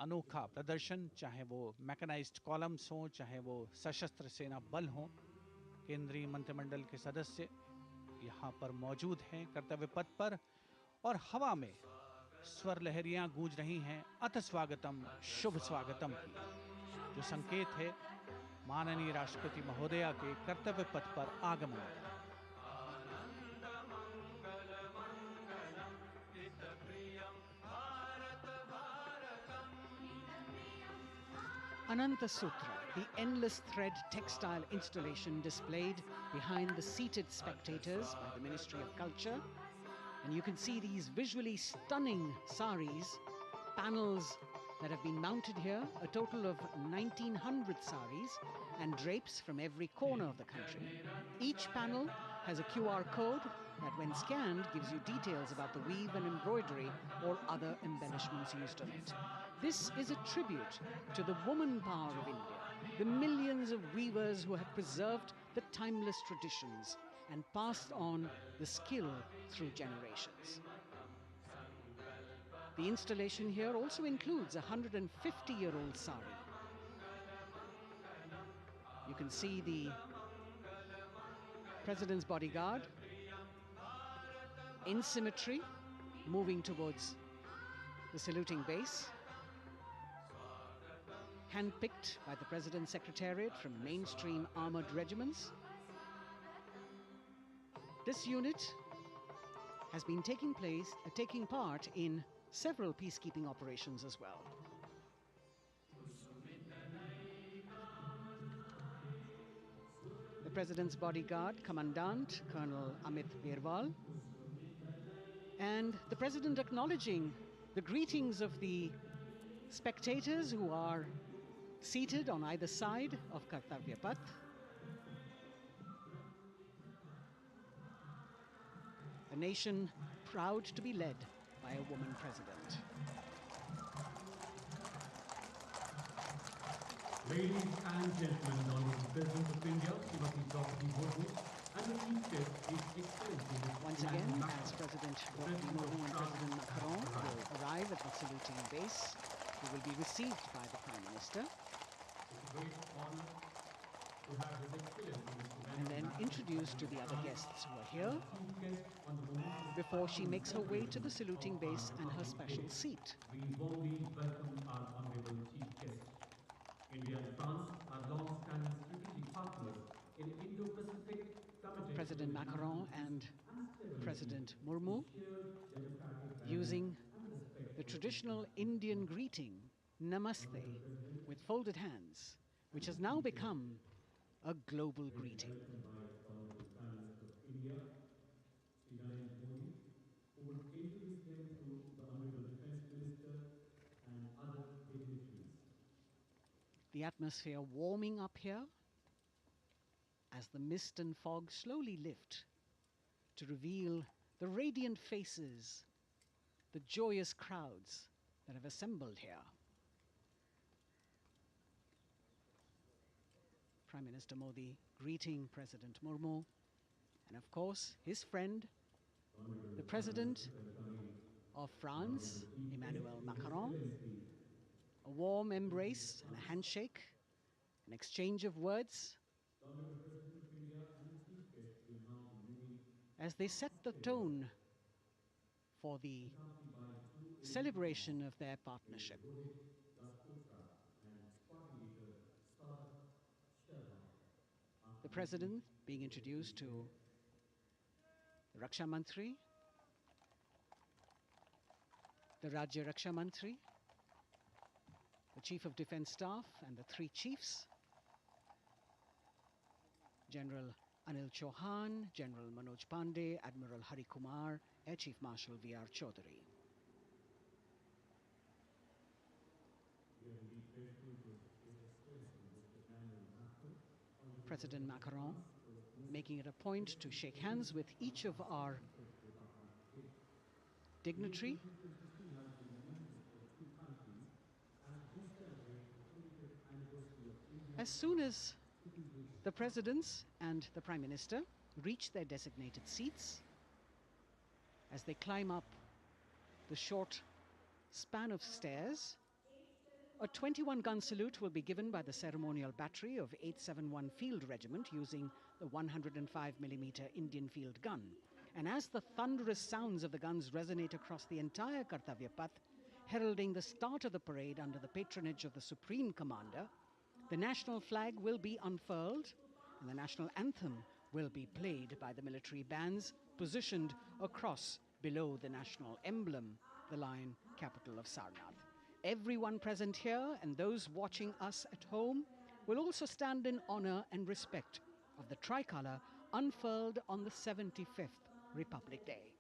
अनोखा प्रदर्शन, चाहे वो मैकेनाइज्ड कॉलम्स हों, चाहे वो सशस्त्र सेना बल हों, केंद्रीय मंत्रिमंडल के सदस्य यहाँ पर मौजूद हैं कर्तव्य पथ पर, और हवा में स्वर लहरियां गूंज रही हैं अथ स्वागतम, शुभ स्वागतम की, जो संकेत है माननीय राष्ट्रपति महोदया के कर्तव्य पथ पर आगमन का। Ananta Sutra, the endless thread textile installation displayed behind the seated spectators by the Ministry of Culture. And you can see these visually stunning saris, panels that have been mounted here, a total of 1900 saris and drapes from every corner of the country. Each panel has a QR code that when scanned gives you details about the weave and embroidery or other embellishments used on it. This is a tribute to the woman power of India, the millions of weavers who have preserved the timeless traditions and passed on the skill through generations. The installation here also includes a 150-year-old sari. You can see the President's bodyguard in symmetry moving towards the saluting base, handpicked by the President's Secretariat from mainstream armored regiments. This unit has been taking part in several peacekeeping operations as well. The President's bodyguard, Commandant Colonel Amit Birwal, and the President acknowledging the greetings of the spectators who are seated on either side of Kartavya Path. A nation proud to be led by a woman president. Ladies and gentlemen, Honorable President of India, Srimati Draupadi Murmu, and the Chief Guest, His Excellency Once again, as President Draupadi Murmu and President Macron will arrive at the saluting base, who will be received by the Prime Minister. It's a great honor to have His Excellency And then introduced to the other guests who are here before she makes her way to the saluting base and her special seat. We warmly welcome our Honorable Chief Guest. India and France are long-standing strategic partners in Indo-Pacific. President Macron and President Murmu using the traditional Indian greeting, Namaste, with folded hands, which has now become a global greeting. The atmosphere warming up here as the mist and fog slowly lift to reveal the radiant faces, the joyous crowds that have assembled here. Prime Minister Modi greeting President Murmu, and of course his friend, the President of France, Emmanuel Macron. A warm embrace and a handshake, an exchange of words as they set the tone for the celebration of their partnership. The President being introduced to the Raksha Mantri, the Rajya Raksha Mantri, the Chief of Defence Staff and the three chiefs, General Anil Chauhan, General Manoj Pandey, Admiral Hari Kumar, Air Chief Marshal V.R. Chaudhary. President Macron making it a point to shake hands with each of our dignitary. As soon as the presidents and the Prime Minister reach their designated seats, as they climb up the short span of stairs, A 21-gun salute will be given by the ceremonial battery of 871 Field Regiment using the 105mm Indian field gun. And as the thunderous sounds of the guns resonate across the entire Kartavya Path, heralding the start of the parade under the patronage of the Supreme Commander, the national flag will be unfurled and the national anthem will be played by the military bands positioned across below the national emblem, the lion capital of Sarnath. Everyone present here and those watching us at home will also stand in honor and respect of the tricolour unfurled on the 75th Republic Day.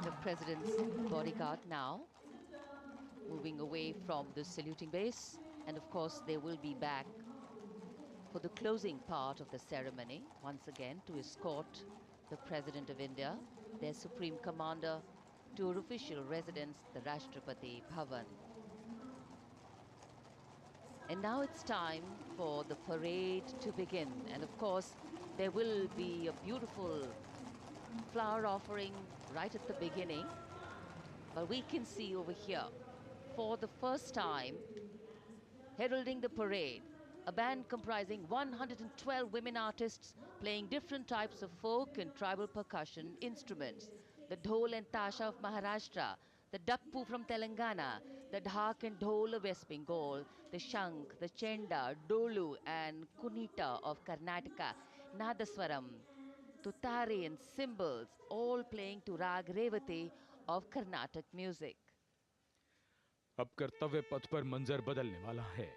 The president's bodyguard now moving away from the saluting base, and of course they will be back for the closing part of the ceremony once again to escort the President of India, their Supreme Commander, to her official residence, the Rashtrapati Bhavan. And now it's time for the parade to begin, and of course there will be a beautiful flower offering right at the beginning. But we can see over here, for the first time, heralding the parade, a band comprising 112 women artists playing different types of folk and tribal percussion instruments. The dhol and tasha of Maharashtra, the dakpu from Telangana, the dhak and dhol of West Bengal, the shank, the chenda, dolu and kunita of Karnataka, nadaswaram, tutare and cymbals, all playing to Rag Revati of Carnatic music. अब कर्तव्य पथ पर मंजर बदलने वाला है।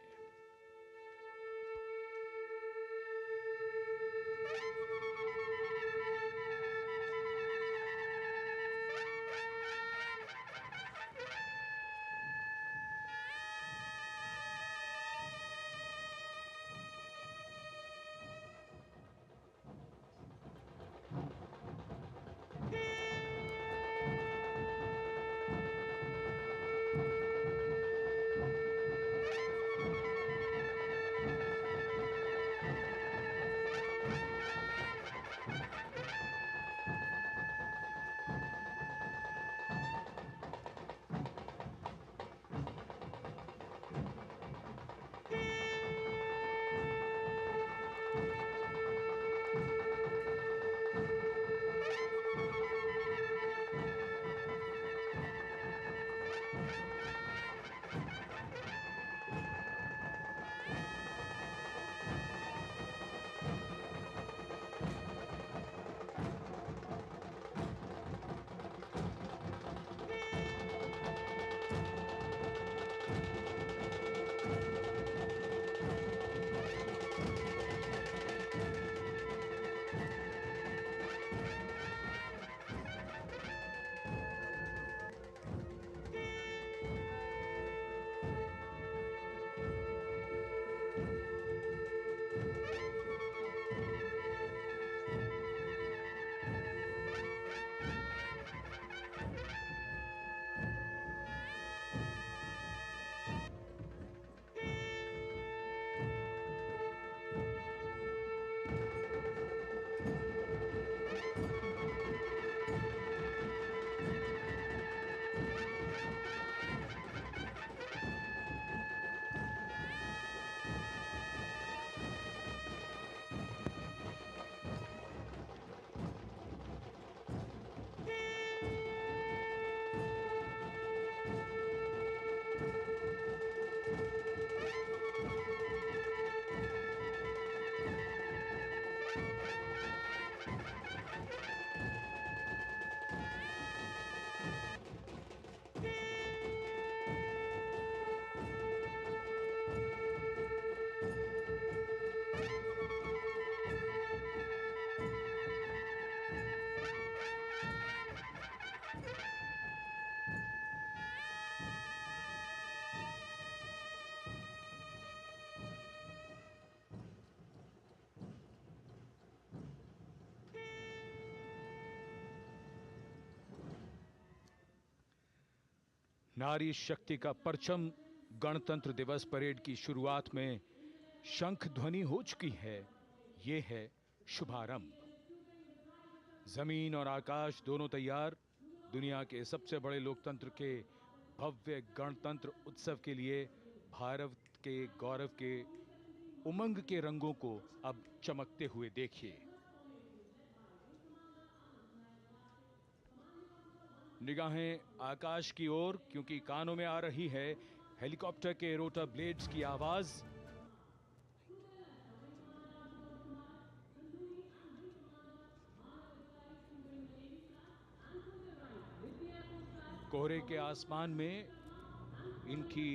नारी शक्ति का परचम गणतंत्र दिवस परेड की शुरुआत में शंख ध्वनि हो चुकी है। ये है शुभारंभ। जमीन और आकाश दोनों तैयार। दुनिया के सबसे बड़े लोकतंत्र के भव्य गणतंत्र उत्सव के लिए भारत के गौरव के उमंग के रंगों को अब चमकते हुए देखिए। निगाहें आकाश की ओर, क्योंकि कानों में आ रही है हेलीकॉप्टर के रोटर ब्लेड्स की आवाज। कोहरे के आसमान में इनकी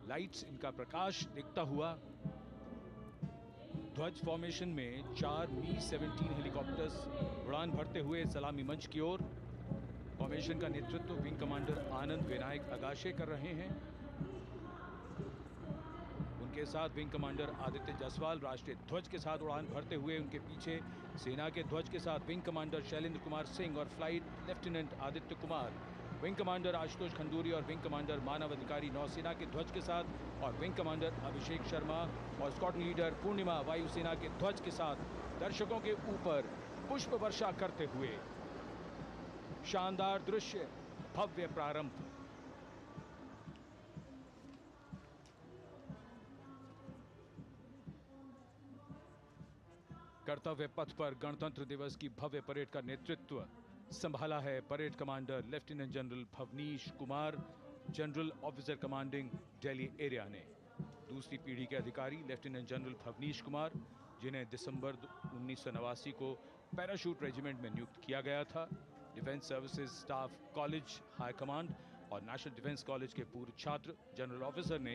लाइट्स, इनका प्रकाश दिखता हुआ ध्वज फॉर्मेशन में 4 मी-17 हेलीकॉप्टर्स उड़ान भरते हुए सलामी मंच की ओर। फॉर्मेशन का नेतृत्व विंग कमांडर आनंद विनायक अगाशे कर रहे हैं। उनके साथ विंग कमांडर आदित्य जायसवाल राष्ट्रीय ध्वज के साथ उड़ान भरते हुए, उनके पीछे सेना के ध्वज के साथ विंग कमांडर शैलेंद्र कुमार सिंह और flight lieutenant Aditya Kumar, wing commander Ashutosh Khanduri और विंग कमांडर मानव अधिकारी नौसेना के ध्वज के साथ, और विंग कमांडर अभिषेक शर्मा और स्क्वाड्रन लीडर पूर्णिमा वायुसेना के ध्वज के साथ दर्शकों के ऊपर पुष्प वर्षा करते हुए। शानदार दृश्य, भव्य प्रारंभ। कर्तव्य पथ पर गणतंत्र दिवस की भव्य परेड का नेतृत्व संभाला है parade commander lieutenant general Bhavnish Kumar, general officer commanding Delhi area ने। दूसरी पीढ़ी के अधिकारी लेफ्टिनेंट जनरल भवनीश कुमार, जिन्हें दिसंबर 1989 को पैराशूट रेजिमेंट में नियुक्त किया गया था। Defence services staff college high command और नेशनल डिफेंस कॉलेज के पूर्व छात्र जनरल ऑफिसर ने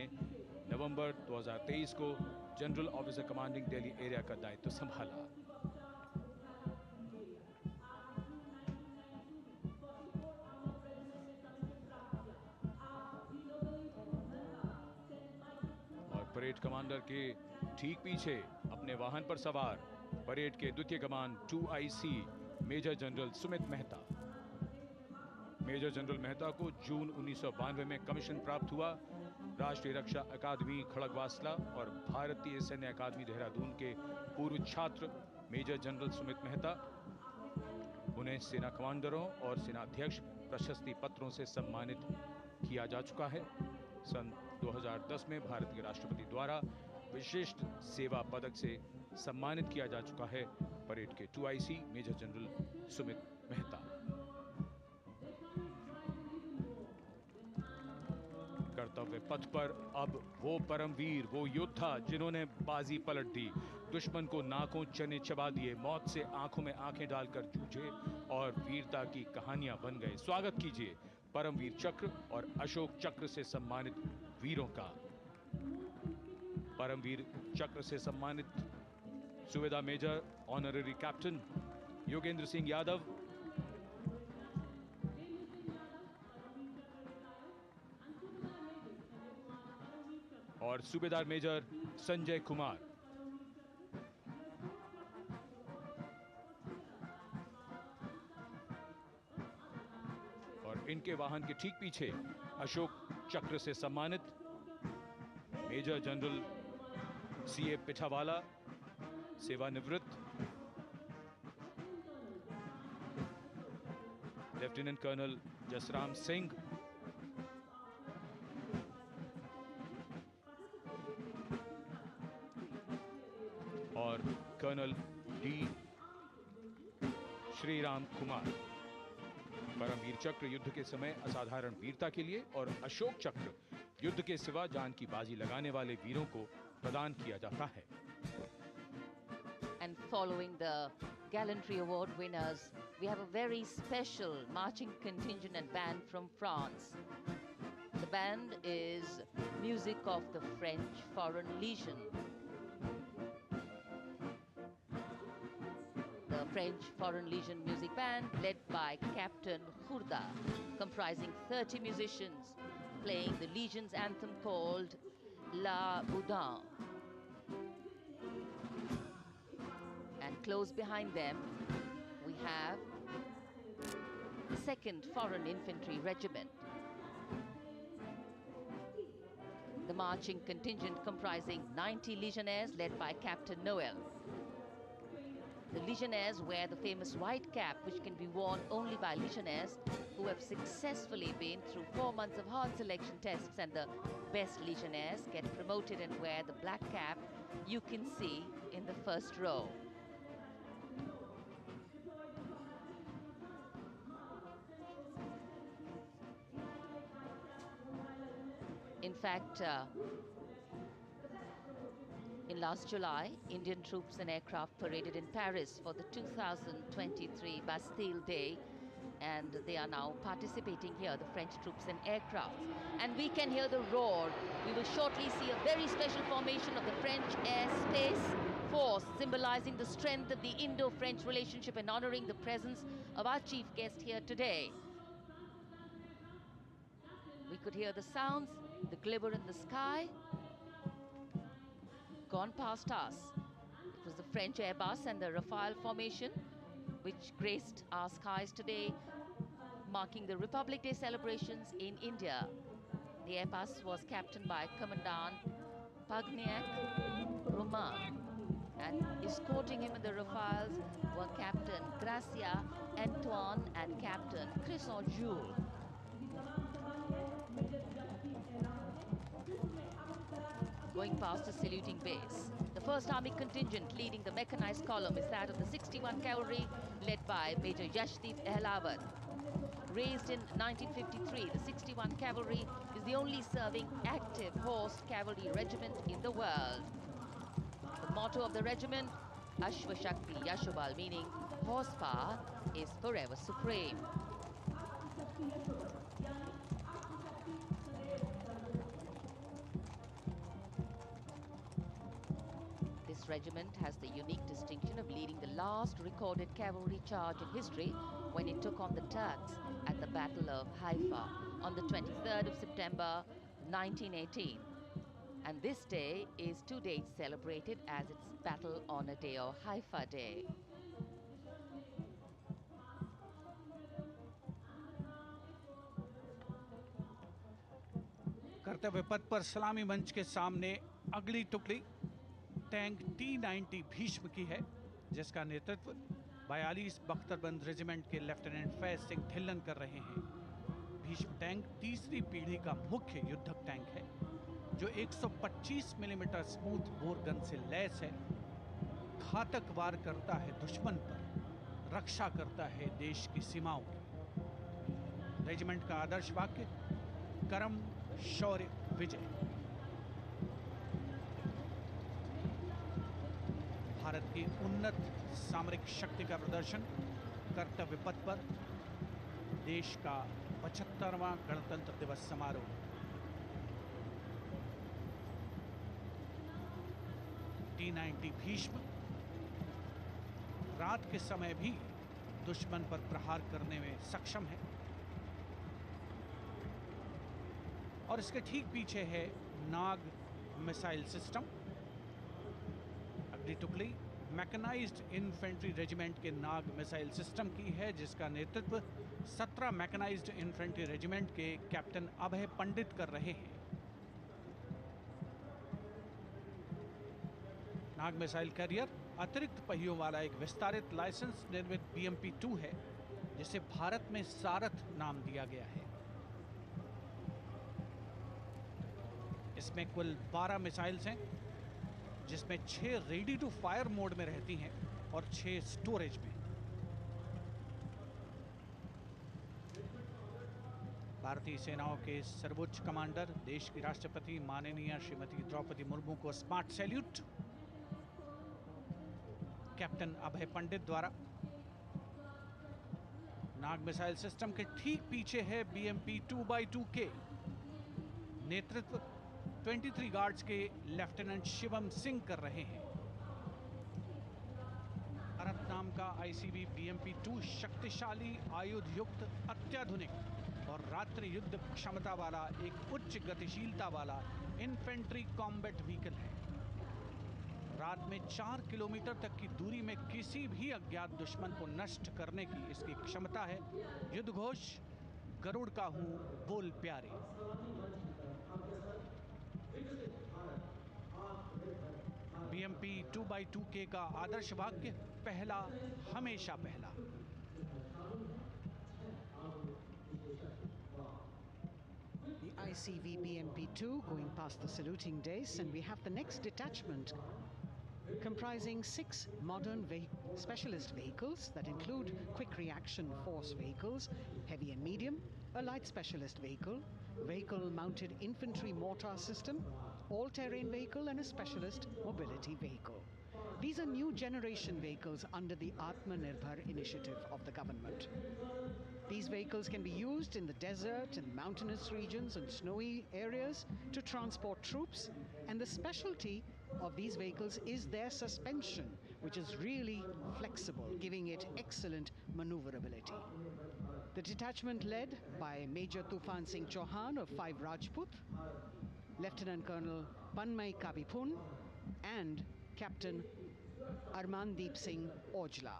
नवंबर 2023 को general officer commanding Delhi area का दायित्व संभाला। परेड कमांडर के ठीक पीछे अपने वाहन पर सवार परेड के द्वितीय कमान 2IC Major General Sumit Mehta. Major General Mehta को जून 1992 में कमीशन प्राप्त हुआ। राष्ट्रीय रक्षा अकादमी खड़गवासला और भारतीय सैन्य अकादमी देहरादून के पूर्व छात्र मेजर जनरल सुमित मेहता। उन्हें सेना कमांडरों और सेनाध्यक्ष प्रशस्ति पत्रों से सम्मानित किया जा चुका है। सन 2010 में भारत के राष्ट्रपति द्वारा विशिष्ट सेवा पदक से सम्मानित किया जा चुका है परेड के 2IC Major General Sumit Mehta. कर्तव्य पथ पर अब वो परमवीर, वो योद्धा जिन्होंने बाजी पलट दी, दुश्मन को नाकों चने चबा दिए, मौत से आंखों में आंखें डालकर जूझे और वीरता की कहानियां बन गए। स्वागत कीजिए परमवीर चक्र और अशोक चक्र से सम्मानित वीरों का। परमवीर चक्र से सम्मानित Subedar major honorary captain Yogendra Singh Yadav, और सूबेदार मेजर संजय कुमार। और इनके वाहन के ठीक पीछे अशोक चक्र से सम्मानित मेजर जनरल CA पिठावाला, सेवानिवृत्त, लेफ्टिनेंट कर्नल जसराम सिंह, और कर्नल D श्रीराम कुमार। परमवीर चक्र युद्ध के समय असाधारण वीरता के लिए और अशोक चक्र युद्ध के सिवा जान की बाजी लगाने वाले वीरों को प्रदान किया जाता है। And following the gallantry award winners, we have a very special marching contingent and band from France. The band is music of the French Foreign Legion. The French Foreign Legion music band led by Captain Khourda, comprising 30 musicians playing the Legion's anthem called La Boudin. And close behind them, we have the 2nd Foreign Infantry Regiment. the marching contingent comprising 90 legionnaires led by Captain Noel. The legionnaires wear the famous white cap, which can be worn only by legionnaires who have successfully been through 4 months of hard selection tests, and the best legionnaires get promoted and wear the black cap you can see in the first row. In fact, in last July, Indian troops and aircraft paraded in Paris for the 2023 Bastille Day, and they are now participating here, the French troops and aircrafts. And we can hear the roar. We will shortly see a very special formation of the French Air Space Force, symbolizing the strength of the Indo-French relationship and honoring the presence of our chief guest here today. We could hear the sounds, the glimmer in the sky, gone past us. It was the French Airbus and the Rafale formation which graced our skies today, marking the Republic Day celebrations in India. The Airbus was captained by Commandant Pagniak Roman, and escorting him in the Rafales were Captain Gracia Antoine and Captain Crisson Jules. Going past the saluting base, the 1st Army contingent leading the mechanized column is that of the 61 Cavalry, led by Major Yashdeep Ehlawat. Raised in 1953, the 61 Cavalry is the only serving active horse cavalry regiment in the world. The motto of the regiment, Ashwa Shakti Yashobal, meaning horsepower is forever supreme. This regiment has the unique distinction of leading the last recorded cavalry charge in history when it took on the Turks at the Battle of Haifa on the 23rd of September 1918. And this day is to date celebrated as its Battle Honor Day or Haifa Day. कर्तव्य पथ पर सलामी मंच के सामने अगली टुकड़ी tank T-90 Bhishma की है, जिसका नेतृत्व 42 बख्तरबंद रेजिमेंट के लेफ्टिनेंट फैज सिंह ढिल्लन कर रहे हैं। भीष्म टैंक तीसरी पीढ़ी का मुख्य युद्धक टैंक है, जो 125 मिलीमीटर स्मूथ बोर गन से लैस है, घातक वार करता है दुश्मन पर, रक्षा करता है देश की सीमाओं की। रेजिमेंट का आदर्श वाक्य कर्म शौर्य विजय। भारत की उन्नत सामरिक शक्ति का प्रदर्शन कर्तव्य पथ पर देश का 75वां गणतंत्र दिवस समारोह। T-90 भीष्म रात के समय भी दुश्मन पर प्रहार करने में सक्षम है, और इसके ठीक पीछे है नाग मिसाइल सिस्टम। अगली टुकड़ी मैकेनाइज्ड इन्फेंट्री रेजिमेंट के नाग मिसाइल सिस्टम की है, जिसका नेतृत्व 17 मैकेनाइज्ड इन्फेंट्री रेजिमेंट के कैप्टन अभय पंडित कर रहे हैं। नाग मिसाइल कैरियर अतिरिक्त पहियों वाला एक विस्तारित लाइसेंस निर्मित BMP-2 है, जिसे भारत में सारथ नाम दिया गया है। इसमें कुल 12 मिसाइल्स हैं, जिसमें 6 रेडी टू फायर मोड में रहती हैं और 6 स्टोरेज में। भारतीय सेनाओं के सर्वोच्च कमांडर देश की राष्ट्रपति माननीय श्रीमती द्रौपदी मुर्मू को स्मार्ट सैल्यूट कैप्टन अभय पंडित द्वारा। नाग मिसाइल सिस्टम के ठीक पीछे है BMP-2x2K। नेतृत्व 23 गार्ड्स के लेफ्टिनेंट शिवम सिंह कर रहे हैं। भारत नाम का ICB BMP-2 शक्तिशाली आयुध युक्त अत्याधुनिक और रात्रि युद्ध क्षमता वाला एक उच्च गतिशीलता वाला इन्फेंट्री कॉम्बैट व्हीकल है। रात में 4 किलोमीटर तक की दूरी में किसी भी अज्ञात दुश्मन को नष्ट करने की इसकी क्षमता है। युद्ध घोष गरुड़ का हूं बोल प्यारे। BMP 2x2K का आदर्श वाक्य पहला हमेशा पहला। The ICV BMP-2 going past the saluting days, and we have the next detachment comprising 6 modern specialist vehicles that include quick reaction force vehicles, heavy and medium, a light specialist vehicle, vehicle-mounted infantry mortar system, all-terrain vehicle, and a specialist mobility vehicle. These are new generation vehicles under the Atmanirbhar initiative of the government. These vehicles can be used in the desert and mountainous regions and snowy areas to transport troops, and the specialty of these vehicles is their suspension, which is really flexible, giving it excellent maneuverability. The detachment led by Major Tufan Singh Chauhan of 5 Rajput, Lieutenant Colonel Panmay Kabipun, and Captain Armandeep Singh Ojla.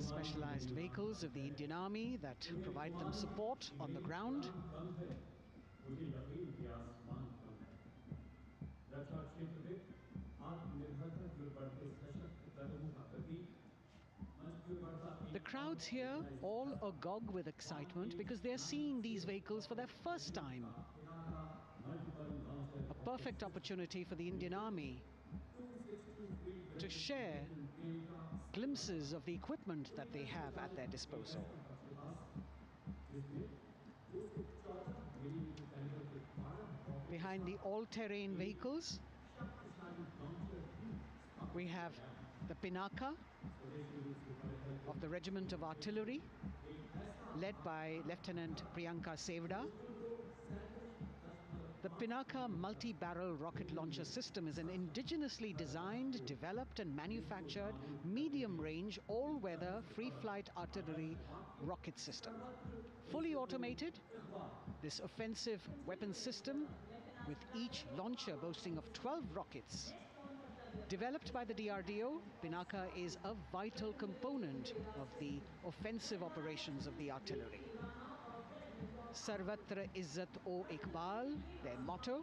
Specialized vehicles of the Indian Army that provide them support on the ground. The crowds here all agog with excitement because they're seeing these vehicles for their first time. A perfect opportunity for the Indian Army to share glimpses of the equipment that they have at their disposal. Behind the all-terrain vehicles, we have the Pinaka of the Regiment of Artillery, led by Lieutenant Priyanka Sevda. The Pinaka multi-barrel rocket launcher system is an indigenously designed, developed and manufactured medium-range, all-weather, free-flight artillery rocket system. Fully automated, this offensive weapon system, with each launcher boasting of 12 rockets, developed by the DRDO, Pinaka is a vital component of the offensive operations of the artillery. Sarvatra Izzat o Iqbal, their motto,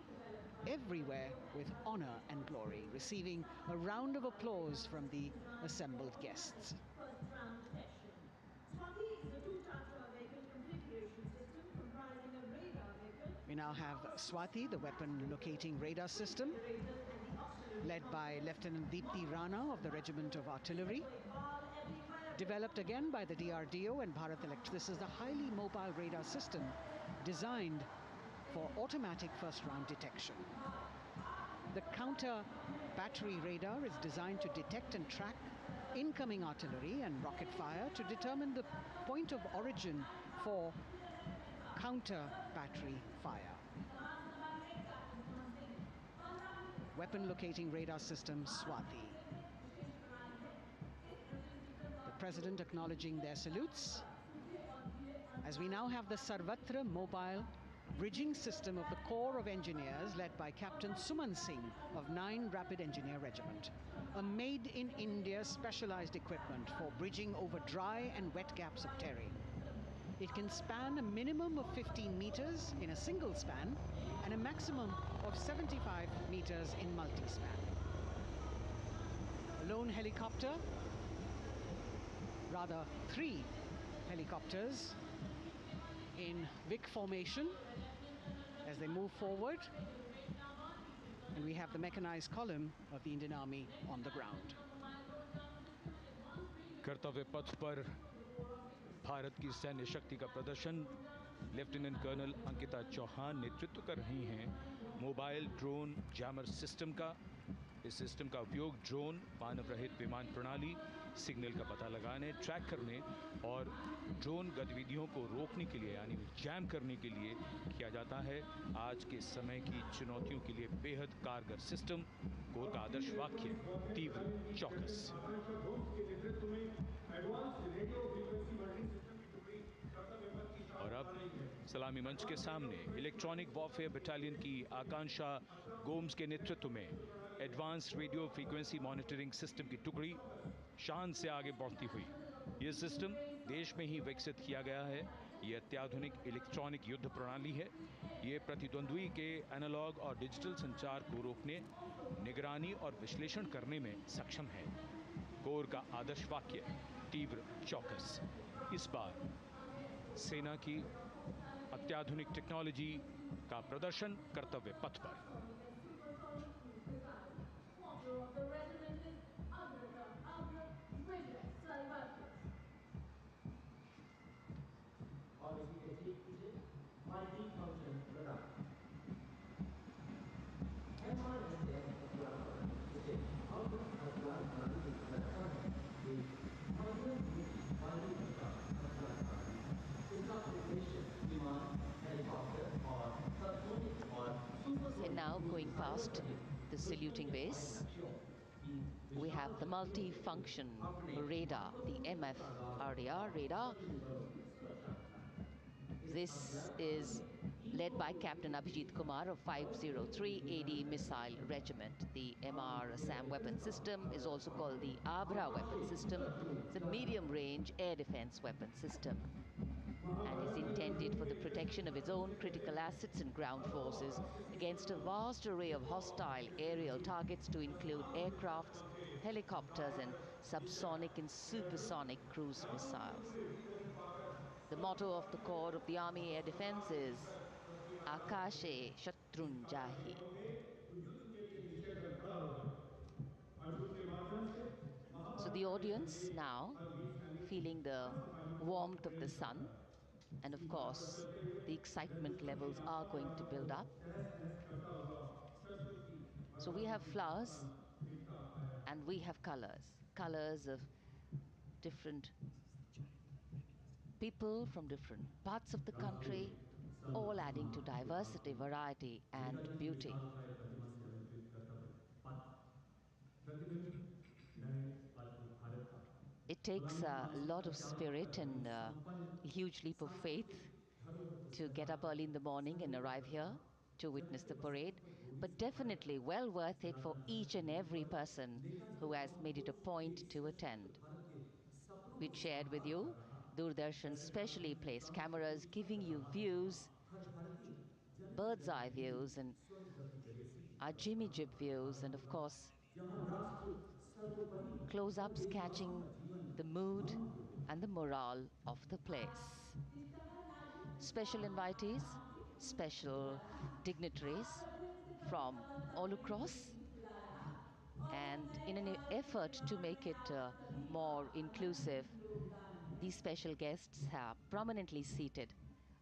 everywhere with honor and glory, receiving a round of applause from the assembled guests. We now have Swati, the weapon locating radar system, led by Lieutenant Deepthi Rana of the Regiment of Artillery. Developed again by the DRDO and Bharat Electronics. This is a highly mobile radar system designed for automatic first-round detection. The counter battery radar is designed to detect and track incoming artillery and rocket fire to determine the point of origin for counter battery fire. Weapon locating radar system Swati. The President acknowledging their salutes, as we now have the Sarvatra mobile bridging system of the Corps of Engineers led by Captain Suman Singh of 9 Rapid Engineer Regiment. A made-in-India specialized equipment for bridging over dry and wet gaps of terrain. It can span a minimum of 15 meters in a single span and a maximum of 75 meters in multi-span. A lone helicopter, rather 3 helicopters in Vic formation as they move forward, and we have the mechanized column of the Indian Army on the ground. कर्तव्य पथ पर भारत की सैन्य शक्ति का प्रदर्शन lieutenant colonel Ankita Chauhan नेतृत्व कर रही हैं मोबाइल ड्रोन जैमर सिस्टम का। इस सिस्टम का उपयोग ड्रोन, मानव रहित विमान प्रणाली, सिग्नल का पता लगाने, ट्रैक करने और ड्रोन गतिविधियों को रोकने के लिए यानी जैम करने के लिए किया जाता है। आज के समय की चुनौतियों के लिए बेहद कारगर सिस्टम। कोर का आदर्श वाक्य तीव्र, चौकस। और अब सलामी सलामी मंच के सामने इलेक्ट्रॉनिक वॉरफेयर बटालियन की आकांक्षा गोम्स के नेतृत्व में advance radio frequency monitoring system की टुकड़ी शान से आगे बढ़ती हुई। यह सिस्टम देश में ही विकसित किया गया है। यह अत्याधुनिक इलेक्ट्रॉनिक युद्ध प्रणाली है। यह प्रतिद्वंद्वी के एनालॉग और डिजिटल संचार को रोकने, निगरानी और विश्लेषण करने में सक्षम है। कोर का आदर्श वाक्य तीव्र चौकस। इस बार सेना की अत्याधुनिक टेक्नोलॉजी का प्रदर्शन कर्तव्य पथ पर। और इसी के ठीक पीछे मल्टी फंक्शन रडार MRSS हथियार पर इसे अग्र हथियार प्रणाली की लगता है कि मध्यम वायु हथियार प्रणाली। इसका उद्देश्य विमान, हेलीकॉप्टर और सबसोनिक और supersonic. And now going past the saluting base, we have the multi-function radar, the MFRDR radar. This is led by Captain Abhijit Kumar of 503 AD Missile Regiment. The MR-SAM weapon system is also called the Abra weapon system. It's a medium-range air defense weapon system and is intended for the protection of its own critical assets and ground forces against a vast array of hostile aerial targets to include aircrafts, helicopters, and subsonic and supersonic cruise missiles. The motto of the Corps of the Army Air Defense is Akashe Shatrunjahi. So the audience now feeling the warmth of the sun, and of course the excitement levels are going to build up. So we have flowers and we have colors of different people from different parts of the country, all adding to diversity, variety, and beauty. It takes a lot of spirit and a huge leap of faith to get up early in the morning and arrive here to witness the parade, but definitely well worth it for each and every person who has made it a point to attend. We shared with you Doordarshan's specially placed cameras giving you views, bird's eye views, and our Jimmy Jib views, and of course, close-ups catching the mood and the morale of the place. Special invitees, special dignitaries from all across, and in an effort to make it more inclusive, these special guests are prominently seated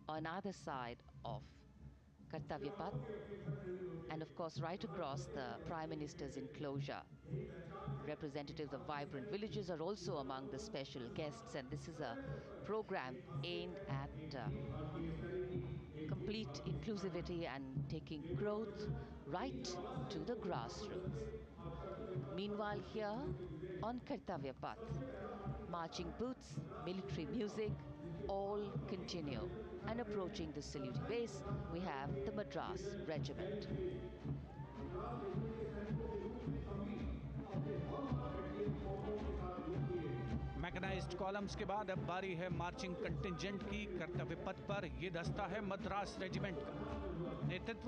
on either side of Kartavya Path, and of course right across the Prime Minister's enclosure. Representatives of vibrant villages are also among the special guests, and this is a program aimed at complete inclusivity and taking growth right to the grassroots. Meanwhile, here on Kartavya Path, marching boots, military music, all continue. And approaching the saluting base, we have the Madras Regiment. Mechanised columns के बाद अब बारी है marching contingent की। कर्तव्य पथ पर ये दस्ता है मद्रास रेजिमेंट का। नेतृत्व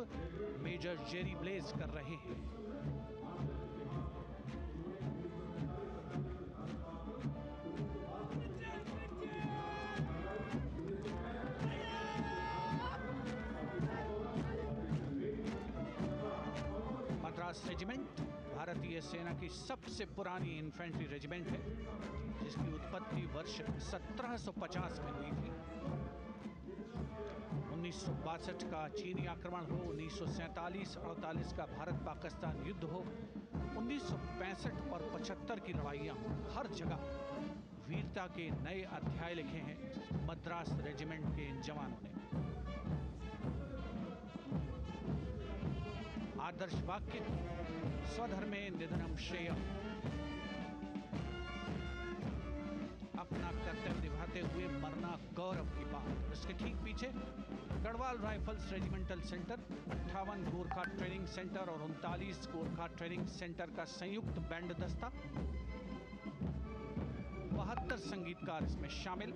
मेजर जेरी ब्लेज कर रहे हैं। मद्रास रेजिमेंट भारतीय सेना की सबसे पुरानी इन्फेंट्री रेजिमेंट है, जिसकी उत्पत्ति वर्ष 1750 में हुई थी। 1962 का चीनी आक्रमण हो, 1947-48 का भारत पाकिस्तान युद्ध हो, 1965 और 75 की लड़ाइयां हो, हर जगह वीरता के नए अध्याय लिखे हैं मद्रास रेजिमेंट के इन जवानों ने। आदर्श वाक्य स्वधर्मे निधनम श्रेय। अपना कर्तव्य निभाते हुए मरना गौरव की बात। और इसके ठीक पीछे Garhwal rifles regimental centre, 58 Gorkha training centre और 39 गोरखा ट्रेनिंग सेंटर का संयुक्त बैंड दस्ता। 72 संगीतकार इसमें शामिल।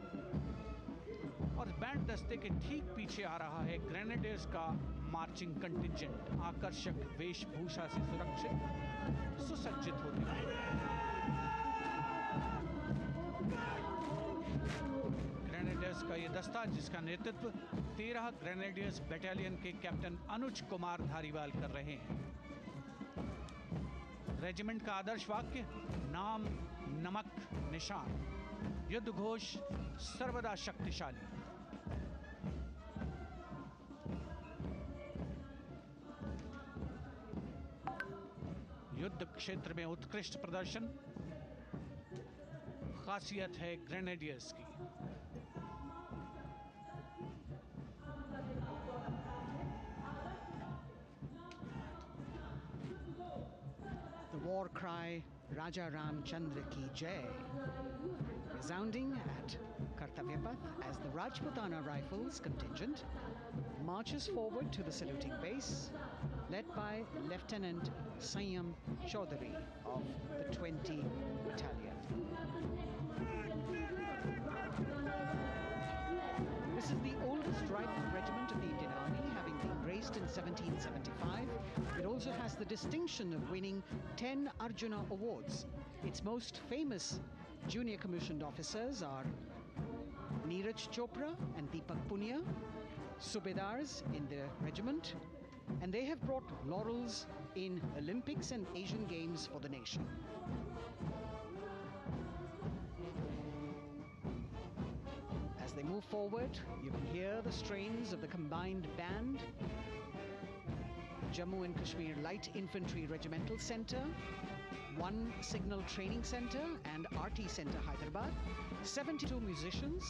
और बैंड दस्ते के ठीक पीछे आ रहा है ग्रेनेडियर्स का मार्चिंग कंटिंजेंट, आकर्षक वेशभूषा से सुरक्षित सुसज्जित होते हुए। ग्रेनेडियर्स का यह दस्ता, जिसका नेतृत्व 13 ग्रेनेडियर्स बटालियन के कैप्टन अनुज कुमार धारीवाल कर रहे हैं। रेजिमेंट का आदर्श वाक्य नाम नमक निशान, युद्ध घोष सर्वदा शक्तिशाली। युद्ध क्षेत्र में उत्कृष्ट प्रदर्शन खासियत है ग्रेनेडियर्स की। The war cry Raja Ramchandra Ki Jai, resounding at Kartavya Path as the Rajputana Rifles contingent marches forward to the saluting base, led by Lieutenant Sanyam Chaudhary of the 20 Battalion. This is the oldest rifle regiment of the Indian Army, having been raised in 1775. It also has the distinction of winning 10 Arjuna Awards. Its most famous junior commissioned officers are Neeraj Chopra and Deepak Punia, Subedars in the regiment, and they have brought laurels in Olympics and Asian Games for the nation. As they move forward, you can hear the strains of the combined band, Jammu and Kashmir Light Infantry Regimental Centre, 1 Signal Training Centre and RT Centre Hyderabad, 72 musicians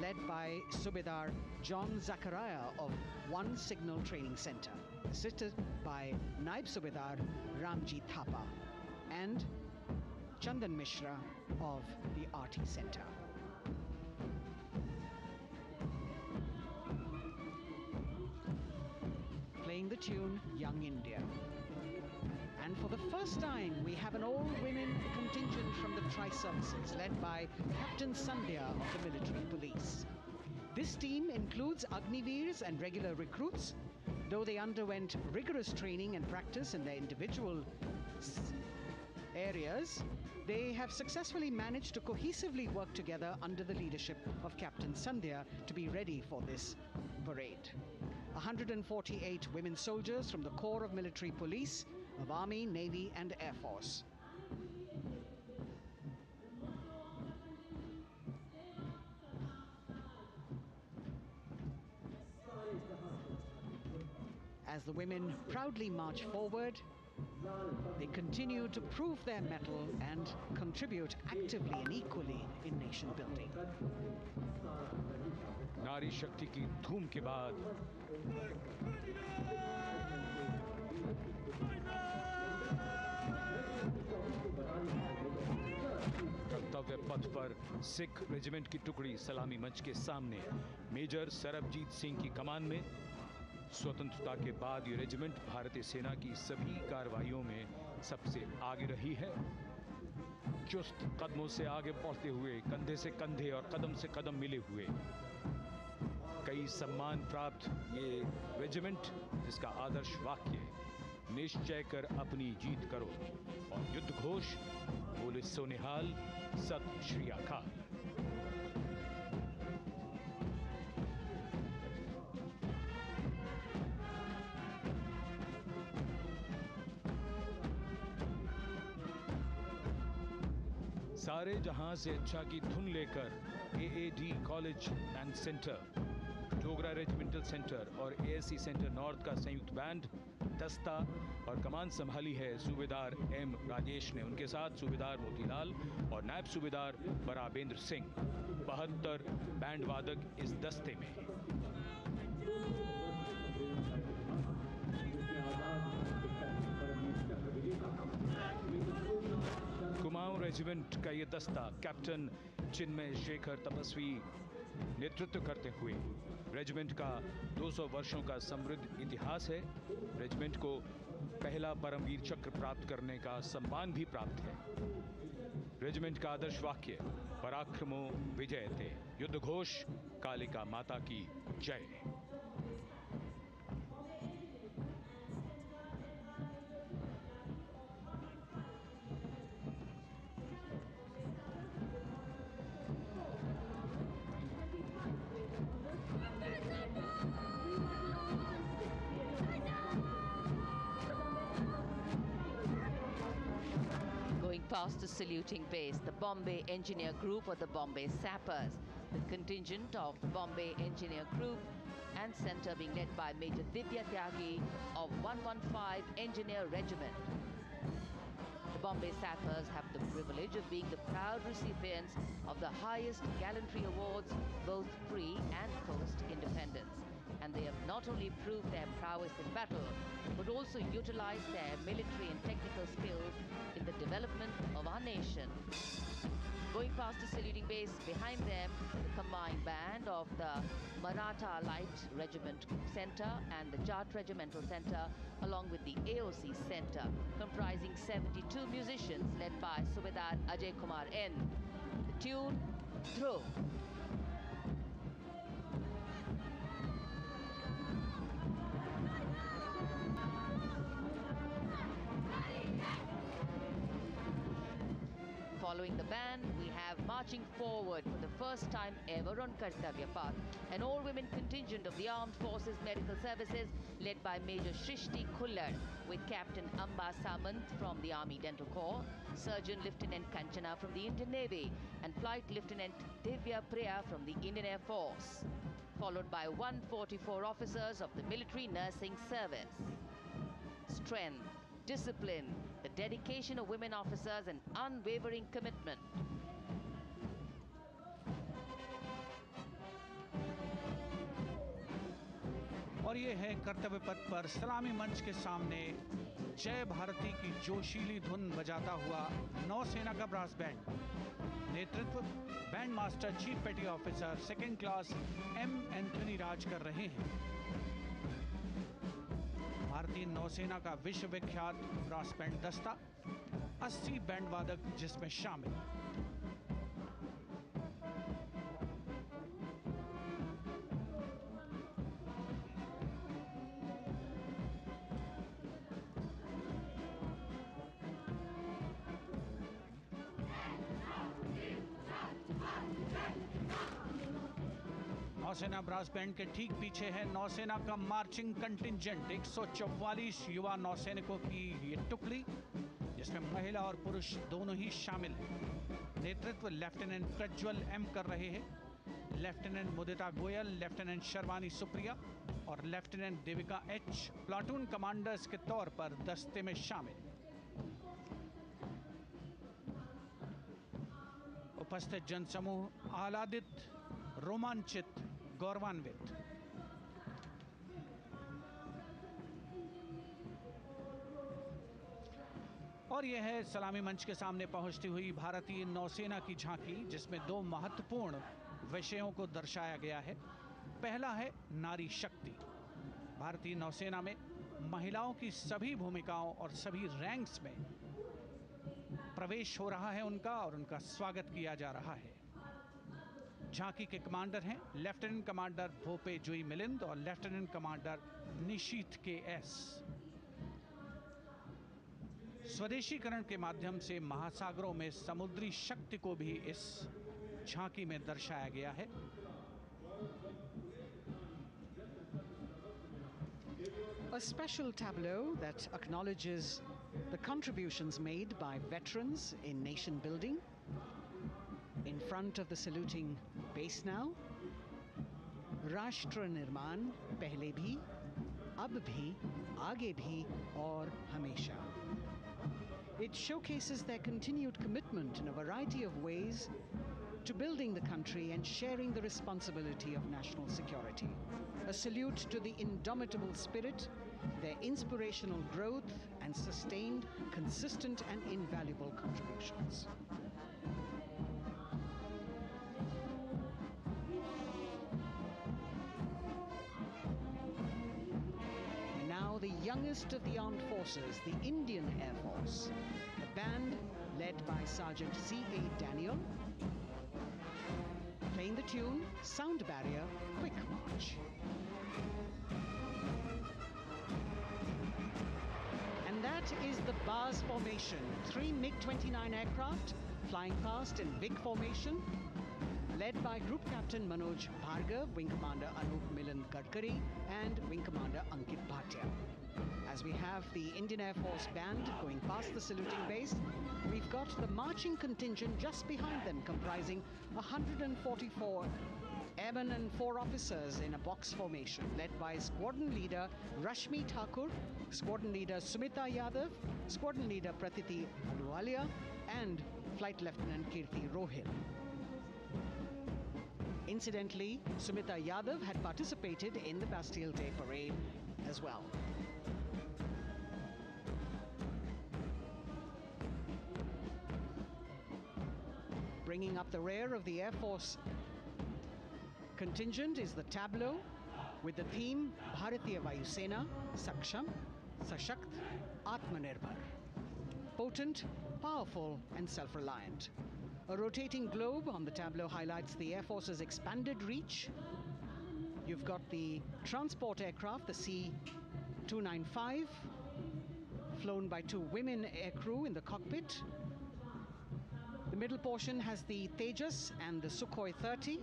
led by Subedar John Zachariah of 1 Signal Training Centre, assisted by Naib Subedar Ramji Thapa and Chandan Mishra of the RT Centre. Playing the tune Young India. And for the first time, we have an all-women contingent from the Tri-Services, led by Captain Sandhya of the Military Police. This team includes Agniveers and regular recruits. Though they underwent rigorous training and practice in their individual areas, they have successfully managed to cohesively work together under the leadership of Captain Sandhya to be ready for this parade. 148 women soldiers from the Corps of Military Police of Army, Navy and Air Force. As the women proudly march forward, they continue to prove their mettle and contribute actively and equally in nation building. नारी शक्ति की धूम के बाद कर्तव्य पथ पर Sikh regiment की टुकड़ी सलामी मंच के सामने मेजर सरबजीत सिंह की कमान में। स्वतंत्रता के बाद ये रेजिमेंट भारतीय सेना की सभी कार्रवाइयों में सबसे आगे रही है। चुस्त कदमों से आगे बढ़ते हुए, कंधे से कंधे और कदम से कदम मिले हुए, कई सम्मान प्राप्त ये रेजिमेंट, जिसका आदर्श वाक्य निश्चय कर अपनी जीत करो और युद्ध घोष बोले सोनिहाल सत श्री अकाल। सारे जहां से अच्छा की धुन लेकर AAD college and centre, Dogra regimental centre और एएससी सेंटर नॉर्थ का संयुक्त बैंड दस्ता और कमान संभाली है सूबेदार एम राजेश ने। उनके साथ सूबेदार मोतीलाल और नायब सूबेदार बराबेंद्र सिंह। 72 बैंड वादक इस दस्ते में। कुमाऊं रेजिमेंट का ये दस्ता कैप्टन चिन्मय शेखर तपस्वी नेतृत्व करते हुए, रेजिमेंट का 200 वर्षों का समृद्ध इतिहास है। रेजिमेंट को पहला परमवीर चक्र प्राप्त करने का सम्मान भी प्राप्त है। रेजिमेंट का आदर्श वाक्य पराक्रमो विजयते, युद्ध घोष कालिका माता की जय। Going past the saluting base, the Bombay Engineer Group or the Bombay Sappers, the contingent of the Bombay Engineer Group and Centre being led by Major Divya Tyagi of 115 Engineer Regiment. The Bombay Sappers have the privilege of being the proud recipients of the highest gallantry awards, both pre and post-independence. And they have not only proved their prowess in battle, but also utilized their military and technical skills in the development of our nation. Going past the saluting base, behind them, the combined band of the Maratha Light Regiment Centre and the Jat Regimental Centre, along with the AOC Centre, comprising 72 musicians led by Subedar Ajay Kumar N. The tune, Dhruv. Following the band, we have marching forward for the first time ever on Kartavya Path, an all-women contingent of the Armed Forces Medical Services led by Major Shrishti Khullar, with Captain Amba Samant from the Army Dental Corps, Surgeon Lieutenant Kanchana from the Indian Navy, and Flight Lieutenant Divya Priya from the Indian Air Force, followed by 144 officers of the Military Nursing Service. Strength, discipline, the dedication of women officers and unwavering commitment. और ये है कर्तव्य पथ पर सलामी मंच के सामने जय भारती की जोशीली धुन बजाता हुआ नौसेना का ब्रास बैंड। नेतृत्व band master chief petty officer second class M Anthony Raj कर रहे हैं। भारतीय नौसेना का विश्व विख्यात ब्रास बैंड दस्ता, 80 बैंड वादक जिसमें शामिल। नौसेना ब्रास बैंड के ठीक पीछे है नौसेना का मार्चिंग कंटिंजेंट, 144 युवा नौसैनिकों की ये टुकड़ी, जिसमें महिला और पुरुष दोनों ही शामिल हैं। नेतृत्व लेफ्टिनेंट प्रज्वल एम कर रहे हैं। लेफ्टिनेंट मुदिता गोयल, लेफ्टिनेंट शर्वानी सुप्रिया और lieutenant Devika H platoon commanders के तौर पर दस्ते में शामिल। उपस्थित जनसमूह आह्लादित, रोमांचित, गौरवान्वित। और यह है सलामी मंच के सामने पहुंचती हुई भारतीय नौसेना की झांकी, जिसमें दो महत्वपूर्ण विषयों को दर्शाया गया है। पहला है नारी शक्ति। भारतीय नौसेना में महिलाओं की सभी भूमिकाओं और सभी रैंक्स में प्रवेश हो रहा है उनका, और उनका स्वागत किया जा रहा है। झांकी के कमांडर हैं लेफ्टिनेंट कमांडर भोपे जुई मिलिंद और लेफ्टिनेंट कमांडर निशीथ के एस। स्वदेशीकरण के माध्यम से महासागरों में समुद्री शक्ति को भी इस झांकी में दर्शाया गया है। A special tableau that acknowledges the contributions made by veterans in nation building. In front of the saluting base now, Rashtra Nirman pehle bhi, ab bhi, aage bhi aur hamesha. It showcases their continued commitment in a variety of ways to building the country and sharing the responsibility of national security. A salute to the indomitable spirit their inspirational growth and sustained, consistent and invaluable contributions. And now the youngest of the armed forces, the Indian Air Force, the band led by Sergeant C.A. Daniel, playing the tune Sound Barrier Quick March. And that is the Bars formation. 3 MiG-29 aircraft flying past in big formation, led by Group Captain Manoj Bhargav, Wing Commander Anup Milan Gadkari, and Wing Commander Ankit Bhatia. As we have the Indian Air Force band going past the saluting base, we've got the marching contingent just behind them, comprising 144 airmen and 4 officers in a box formation, led by Squadron Leader Rashmi Thakur, Squadron Leader Sumita Yadav, Squadron Leader Pratiti Aluwalia, and Flight Lieutenant Kirti Rohil. Incidentally, Sumita Yadav had participated in the Bastille Day parade as well. Bringing up the rear of the Air Force contingent is the tableau with the theme Bharatiya Vayu Sena, Saksham, Sashakt, Atmanirbhar. Potent, powerful and self-reliant. A rotating globe on the tableau highlights the Air Force's expanded reach. You've got the transport aircraft, the C-295, flown by 2 women aircrew in the cockpit. The middle portion has the Tejas and the Sukhoi 30.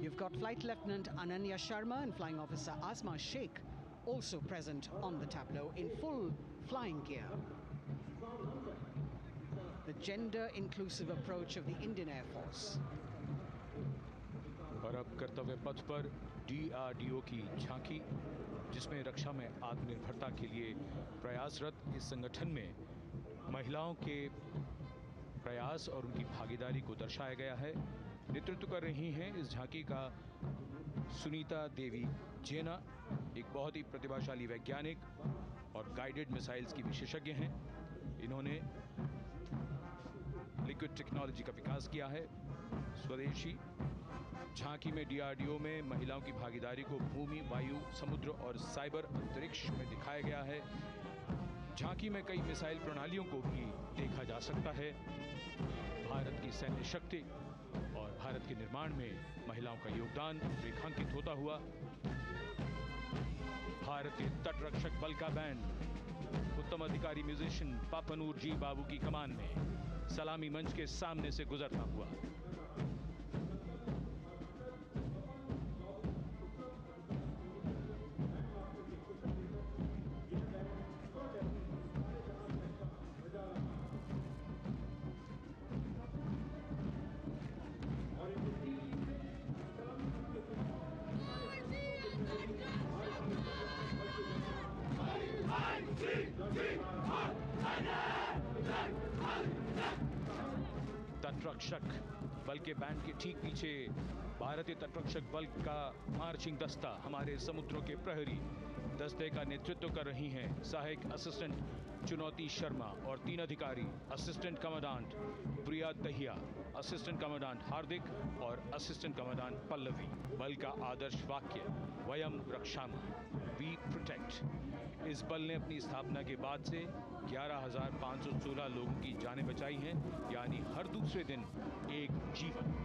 You've got Flight Lieutenant Ananya Sharma and Flying Officer Asma Sheikh also present on the tableau in full flying gear. The gender-inclusive approach of the Indian Air Force. और अब कर्तव्य पथ पर DRDO की झांकी, जिसमें रक्षा में आत्मनिर्भरता के लिए प्रयासरत इस संगठन में महिलाओं के प्रयास और उनकी भागीदारी को दर्शाया गया है। नेतृत्व कर रही हैं इस झांकी का सुनीता देवी जेना, एक बहुत ही प्रतिभाशाली वैज्ञानिक और गाइडेड मिसाइल्स की विशेषज्ञ हैं। इन्होंने लिक्विड टेक्नोलॉजी का विकास किया है, स्वदेशी। झांकी में DRDO में महिलाओं की भागीदारी को भूमि, वायु, समुद्र और साइबर अंतरिक्ष में दिखाया गया है। झांकी में कई मिसाइल प्रणालियों को भी देखा जा सकता है। भारत की सैन्य शक्ति और भारत के निर्माण में महिलाओं का योगदान रेखांकित होता हुआ भारतीय तटरक्षक बल का बैंड उत्तम अधिकारी म्यूजिशियन पापनूर जी बाबू की कमान में सलामी मंच के सामने से गुजरता हुआ। तटरक्षक बल के बैंड के ठीक पीछे भारतीय तटरक्षक बल का मार्चिंग दस्ता हमारे समुद्रों के प्रहरी दस्ते का नेतृत्व कर रही हैं सहायक असिस्टेंट चुनौती शर्मा और 3 अधिकारी असिस्टेंट कमांडेंट प्रिया दहिया, असिस्टेंट कमांडेंट हार्दिक और असिस्टेंट कमांडेंट पल्लवी। बल का आदर्श वाक्य वयम रक्षामः, वी प्रोटेक्ट। इस बल ने अपनी स्थापना के बाद से 11,516 लोगों की जानें बचाई हैं, यानी हर दूसरे दिन एक जीवन।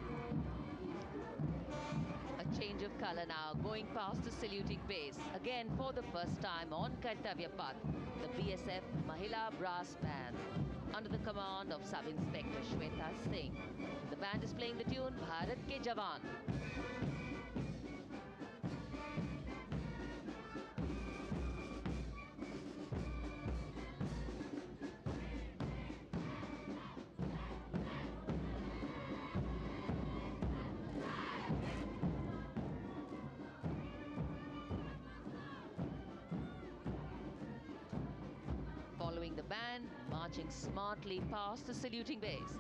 A change of color now, going past the saluting base. Again, for the first time on Kartavya Path, the BSF Mahila Brass Band, under the command of Sub-Inspector Shweta Singh. The band is playing the tune Bharat Ke Jawan. Following the band, marching smartly past the saluting base,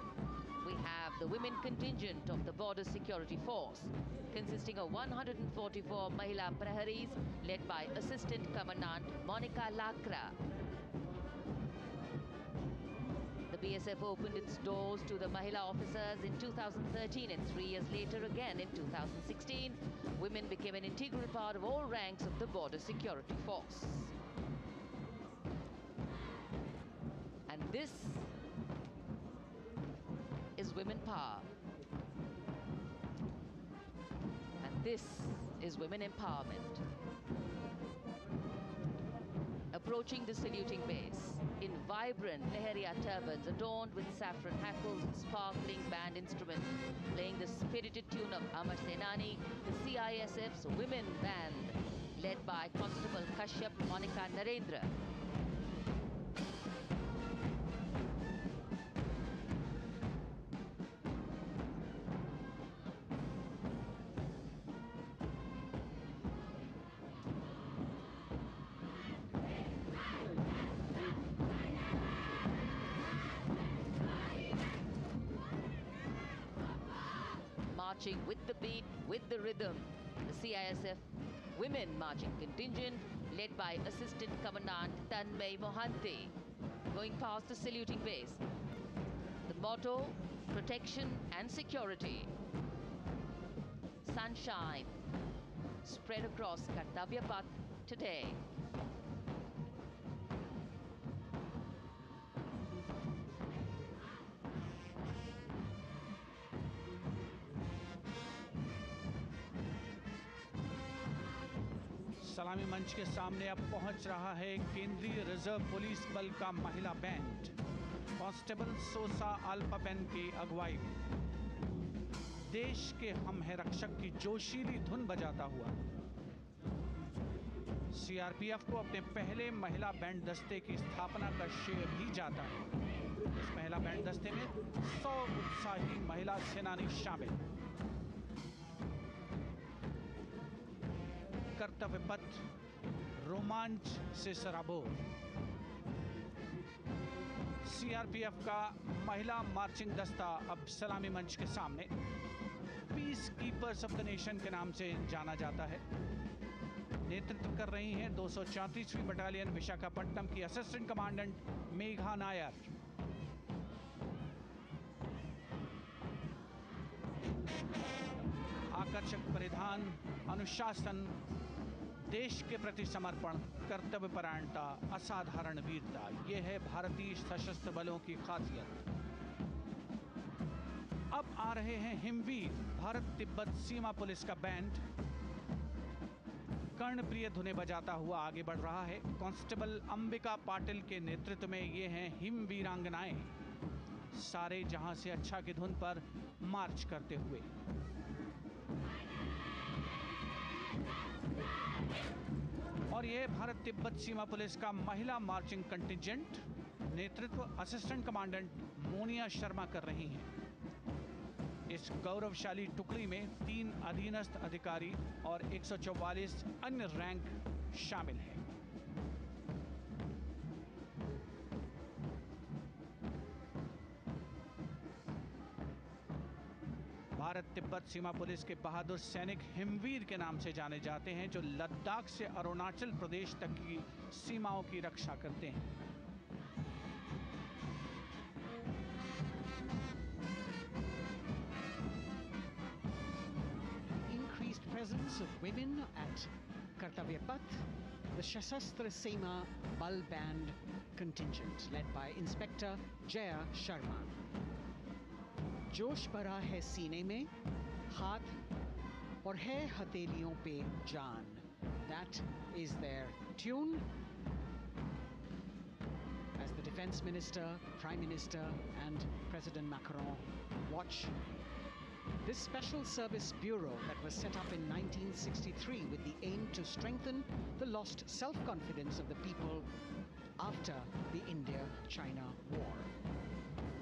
we have the women contingent of the Border Security Force, consisting of 144 Mahila Praharis led by Assistant Commandant Monica Lakra. The BSF opened its doors to the Mahila officers in 2013 and 3 years later again in 2016. Women became an integral part of all ranks of the Border Security Force. And this is women power. And this is women empowerment. Approaching the saluting base in vibrant Leheria turbans adorned with saffron hackles and sparkling band instruments, playing the spirited tune of Amar Senani, the CISF's women band, led by Constable Kashyap Monica Narendra. Marching with the beat, with the rhythm, the CISF Women Marching Contingent, led by Assistant Commandant Tanmay Mohanty, going past the saluting base. The motto, protection and security. Sunshine spread across Kartavya Path today. सलामी मंच के सामने अब पहुंच रहा है केंद्रीय reserve police बल का महिला बैंड कांस्टेबल सोसा अल्पाबेन की अगुवाई में देश के हम है रक्षक की जोशीली धुन बजाता हुआ सीआरपीएफ को अपने पहले महिला बैंड दस्ते की स्थापना का श्रेय भी जाता है। इस महिला बैंड दस्ते में 100 उत्साही महिला सेनानी शामिल। कर्तव्य पथ रोमांच से सराबोर। सीआरपीएफ का महिला मार्चिंग दस्ता अब सलामी मंच के सामने peace keepers of the nation के नाम से जाना जाता है। नेतृत्व कर रही हैं 234वीं बटालियन विशाखापट्टनम की असिस्टेंट कमांडेंट मेघा नायर। आकर्षक परिधान, अनुशासन, देश के प्रति समर्पण, कर्तव्य परायणता, असाधारण वीरता, ये है भारतीय सशस्त्र बलों की खासियत। अब आ रहे हैं हिमवीर भारत तिब्बत सीमा पुलिस का बैंड कर्णप्रिय धुनें बजाता हुआ आगे बढ़ रहा है। कांस्टेबल अंबिका पाटिल के नेतृत्व में ये हैं हिमवीरांगनाएं, सारे जहां से अच्छा की धुन पर मार्च करते हुए। और यह भारत तिब्बत सीमा पुलिस का महिला मार्चिंग कंटिजेंट, नेतृत्व असिस्टेंट कमांडेंट मोनिया शर्मा कर रही हैं। इस गौरवशाली टुकड़ी में 3 अधीनस्थ अधिकारी और 144 अन्य रैंक शामिल हैं। भारत तिब्बत सीमा पुलिस के बहादुर सैनिक हिमवीर के नाम से जाने जाते हैं, जो लद्दाख से अरुणाचल प्रदेश तक की सीमाओं की रक्षा करते हैं। Increased presence of women at Kartavya Path, the Shasastra Seema Bal Band contingent led by Inspector Jaya Sharma. जोश भरा है सीने में, हाथ और है हथेलियों पे जान. That is their tune. As the Defense Minister, Prime Minister and President Macron watch this Special Service Bureau that was set up in 1963 with the aim to strengthen the lost self-confidence of the people after the India-China war.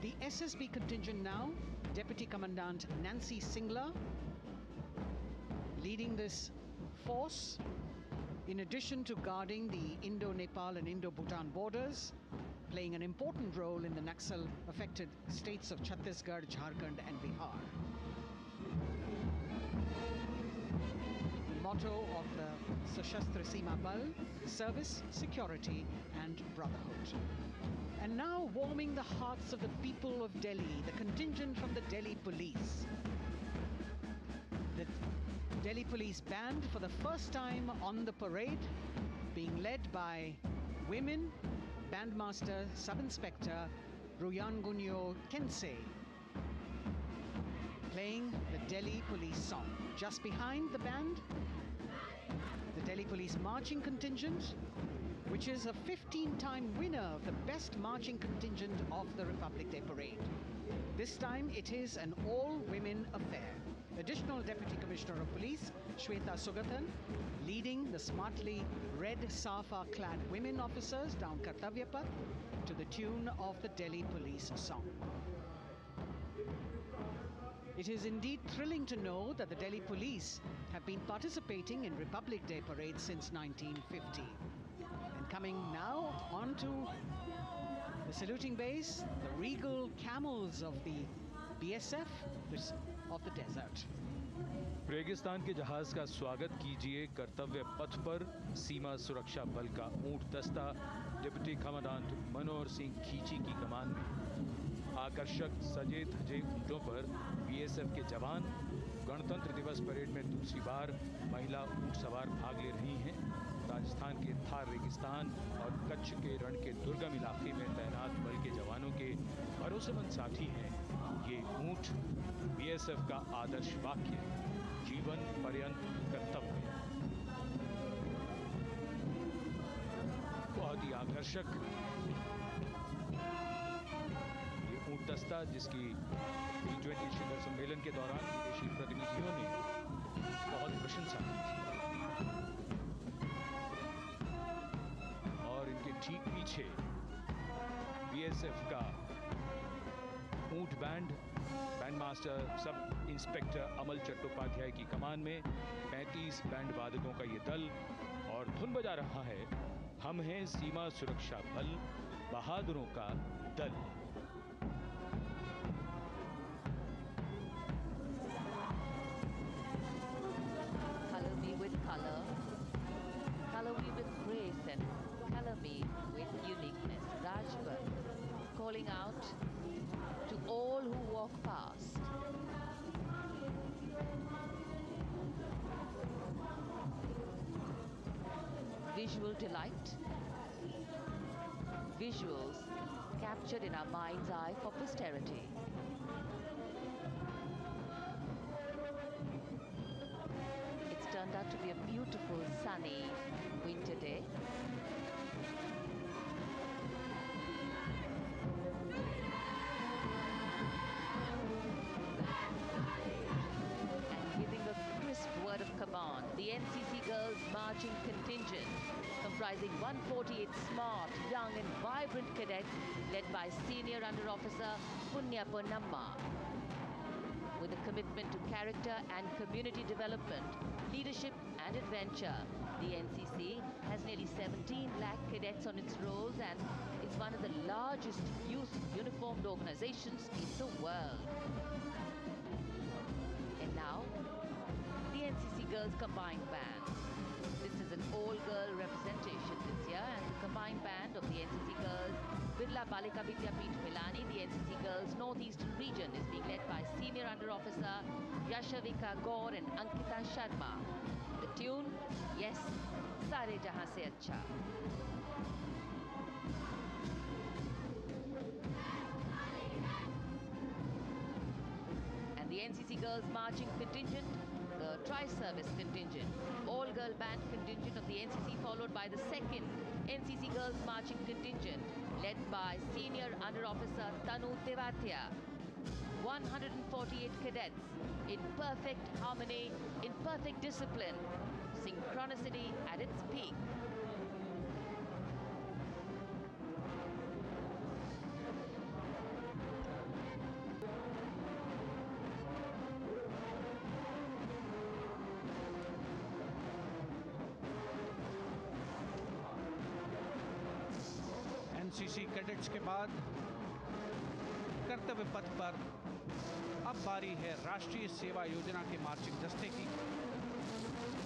The SSB contingent now, Deputy Commandant Nancy Singla, leading this force, in addition to guarding the Indo-Nepal and Indo-Bhutan borders, playing an important role in the Naxal-affected states of Chhattisgarh, Jharkhand and Bihar. The motto of the Sashastra Seema Bal: service, security and brotherhood. And now, warming the hearts of the people of Delhi, the contingent from the Delhi Police. The Delhi Police Band, for the first time on the parade, being led by women, Bandmaster Sub-Inspector Ruyangunyo Kensei, playing the Delhi Police song. Just behind the band, the Delhi Police Marching Contingent, which is a 15-time winner of the best marching contingent of the Republic Day Parade. This time it is an all-women affair. Additional Deputy Commissioner of Police, Shweta Sugatan, leading the smartly red safa-clad women officers down Kartavya Path to the tune of the Delhi Police song. It is indeed thrilling to know that the Delhi Police have been participating in Republic Day parades since 1950. And coming now on to the saluting base, the regal camels of the BSF of the desert. रेगिस्तान के जहाज का स्वागत कीजिए कर्तव्य पथ पर सीमा सुरक्षा बल का ऊंट दस्ता डिप्टी कमांडेंट मनोहर सिंह खींची की कमान में। आकर्षक सजे धजे ऊंटों पर बीएसएफ के जवान गणतंत्र दिवस परेड में दूसरी बार महिला ऊंट सवार भाग ले रही हैं। राजस्थान के थार रेगिस्तान और कच्छ के रण के दुर्गम इलाके में तैनात बल के जवानों के भरोसेमंद साथी हैं। ये ऊंट बीएसएफ का आदर्श वाक्य, जीवन पर्यंत कर्तव्य। बहुत ही आकर्षक ये ऊंट दस्ता, जिसकी G20 शिखर सम्मेलन के दौरान विदेशी प्रतिनिधियों ने बहुत प्रशंसा की थी। और इनके ठीक पीछे बीएसएफ का ऊंट बैंड मास्टर सब इंस्पेक्टर अमल चट्टोपाध्याय की कमान में 35 बैंड वादकों का ये दल और धुन बजा रहा है, हम हैं सीमा सुरक्षा बल, बहादुरों का दल। Color me with color, color me with grace, and color me with uniqueness. Rajpath calling out to all who walk past. Visual delight. Visuals captured in our mind's eye for posterity. It's turned out to be a beautiful, sunny winter day. Word of command, the NCC Girls Marching Contingent, comprising 148 smart, young and vibrant cadets led by Senior Under Officer Punya Ponnamma. With a commitment to character and community development, leadership and adventure, the NCC has nearly 17 lakh cadets on its rolls and is one of the largest youth uniformed organizations in the world. And now, the NCC Girls Combined Band. This is an all-girl representation this year, and the combined band of the NCC Girls Birla Balika Vidyapeeth Milani, the NCC Girls Northeastern region, is being led by Senior Under Officer Yashavika Gaur and Ankita Sharma. The tune, yes, Sare Jahan Se Acha. And the NCC Girls Marching Contingent, the Tri-Service Contingent, all-girl band contingent of the NCC, followed by the second NCC Girls Marching Contingent, led by Senior Under Officer Tanu Tevatia. 148 cadets in perfect harmony, in perfect discipline, synchronicity at its peak. NCC cadets के बाद कर्तव्य पथ पर अब बारी है राष्ट्रीय सेवा योजना के मार्चिंग दस्ते की,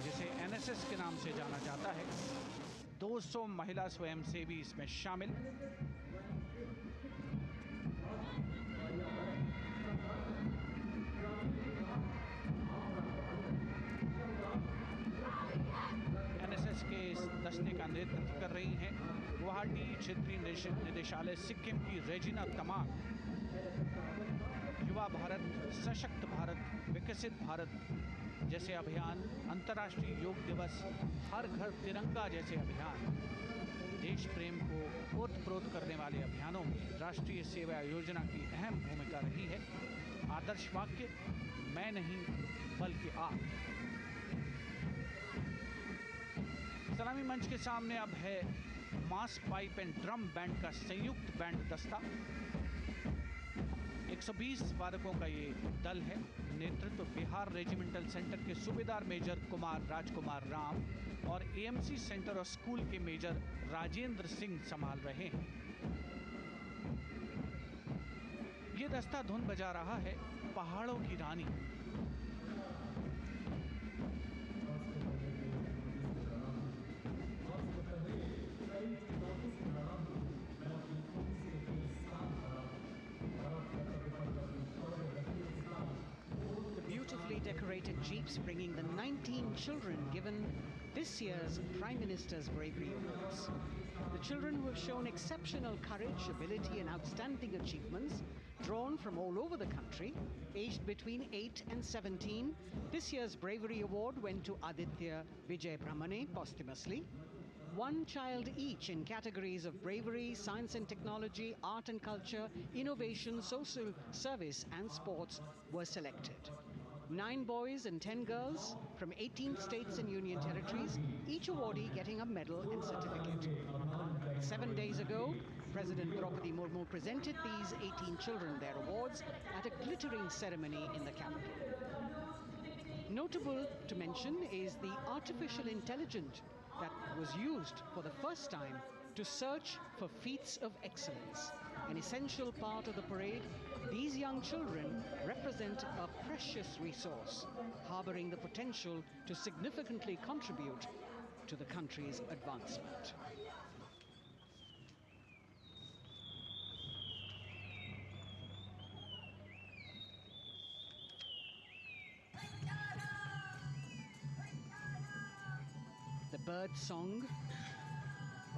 जिसे एनएसएस के नाम से जाना जाता है। 200 महिला स्वयंसेवी इसमें शामिल। एनएसएस के इस दस्ते का नेतृत्व कर रही हैं गुवाहाटी क्षेत्रीय निदेशालय सिक्किम की रेजिना तमांग। युवा भारत, सशक्त भारत, विकसित भारत जैसे अभियान, अंतर्राष्ट्रीय योग दिवस, हर घर तिरंगा जैसे अभियान, देश प्रेम को ओतप्रोत करने वाले अभियानों में राष्ट्रीय सेवा योजना की अहम भूमिका रही है। आदर्श वाक्य, मैं नहीं बल्कि आप। सलामी मंच के सामने अब है मास पाइप एंड ड्रम बैंड का संयुक्त बैंड दस्ता। 120 वादकों का ये दल है। नेतृत्व बिहार रेजिमेंटल सेंटर के सूबेदार मेजर कुमार राजकुमार राम और एएमसी सेंटर और स्कूल के मेजर राजेंद्र सिंह संभाल रहे हैं। ये दस्ता धुन बजा रहा है पहाड़ों की रानी। Beautifully decorated jeeps bringing the 19 children given this year's Prime Minister's Bravery Awards. The children who have shown exceptional courage, ability and outstanding achievements, drawn from all over the country, aged between 8 and 17. This year's Bravery Award went to Aditya Vijay Brahmane posthumously. One child each in categories of bravery, science and technology, art and culture, innovation, social service and sports were selected. 9 boys and 10 girls from 18 states and union territories, each awardee getting a medal and certificate. 7 days ago, President Draupadi Murmu presented these 18 children their awards at a glittering ceremony in the capital. Notable to mention is the artificial intelligence that was used for the first time to search for feats of excellence. An essential part of the parade, these young children represent a precious resource, harboring the potential to significantly contribute to the country's advancement. The bird song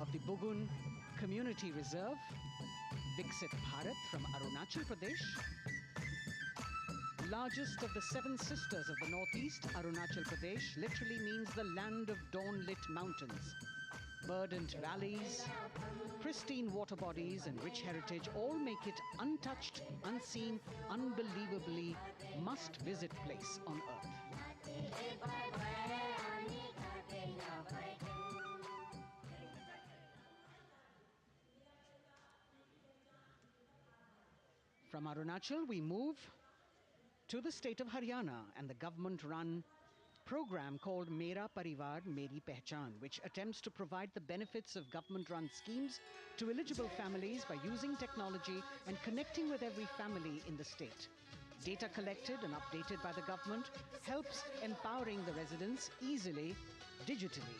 of the Bugun Community Reserve, Viksit Bharat from Arunachal Pradesh. Largest of the 7 sisters of the northeast, Arunachal Pradesh literally means the land of dawn-lit mountains. Verdant valleys, pristine water bodies and rich heritage all make it untouched, unseen, unbelievably must-visit place on earth. From Arunachal, we move to the state of Haryana and the government-run program called Mera Parivar Meri Pehchan, which attempts to provide the benefits of government-run schemes to eligible families by using technology and connecting with every family in the state. Data collected and updated by the government helps empowering the residents easily, digitally,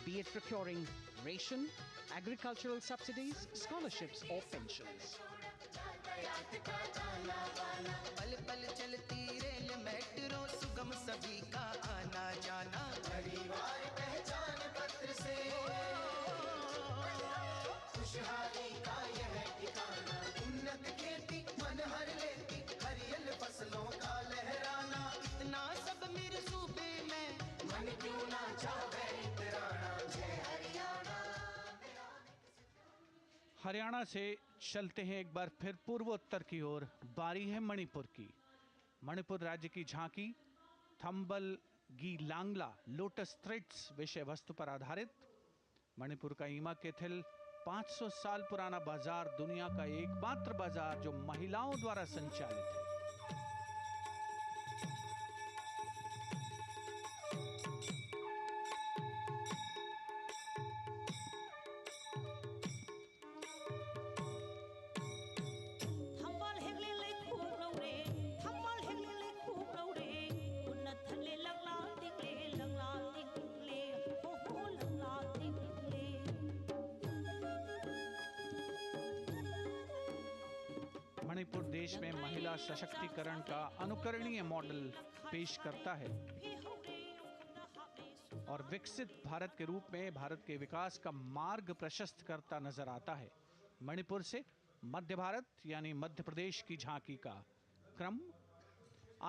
be it procuring ration, agricultural subsidies, scholarships or pensions. पल पल चलती rail metro सुगम सभी का आना जाना परिवार पहचान पत्र से खुशहाली का यह ठिकाना उन्नत खेती मन हर लेती हरियल फसलों का लहराना इतना सब मेरे सूबे में मन क्यों ना चाहे इतराना जय हरियाणा। हरियाणा से चलते हैं एक बार फिर पूर्वोत्तर की ओर। बारी है मणिपुर की। मणिपुर राज्य की झांकी थंबल गी लांगला लोटस थ्रेड्स विषय वस्तु पर आधारित। मणिपुर का ईमा केथिल 500 साल पुराना बाजार दुनिया का एकमात्र बाजार जो महिलाओं द्वारा संचालित है। देश में महिला सशक्तिकरण का अनुकरणीय मॉडल पेश करता है और विकसित भारत के रूप में भारत के विकास का मार्ग प्रशस्त करता नजर आता है। मणिपुर से मध्य भारत यानी मध्य प्रदेश की झांकी का क्रम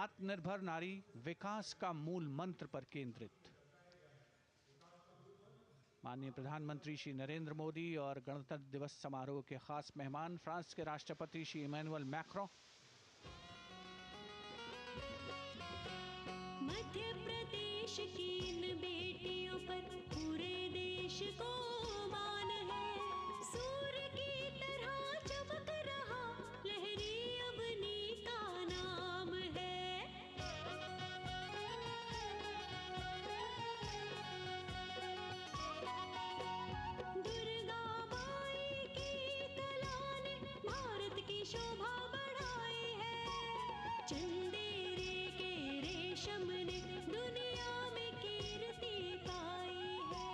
आत्मनिर्भर नारी विकास का मूल मंत्र पर केंद्रित। माननीय प्रधानमंत्री श्री नरेंद्र मोदी और गणतंत्र दिवस समारोह के खास मेहमान फ्रांस के राष्ट्रपति श्री इमैनुअल मैक्रों, मध्य प्रदेश की इन बेटियों पर पूरे देश को मान है। सूर्य की तरह चमक रहा लहरी अवनी का नाम है। दुर्गा माई की कला ने भारत की शोभा बढ़ाई है। चंदेरे के रेशम ने दुनिया में कीर्ति पाई है।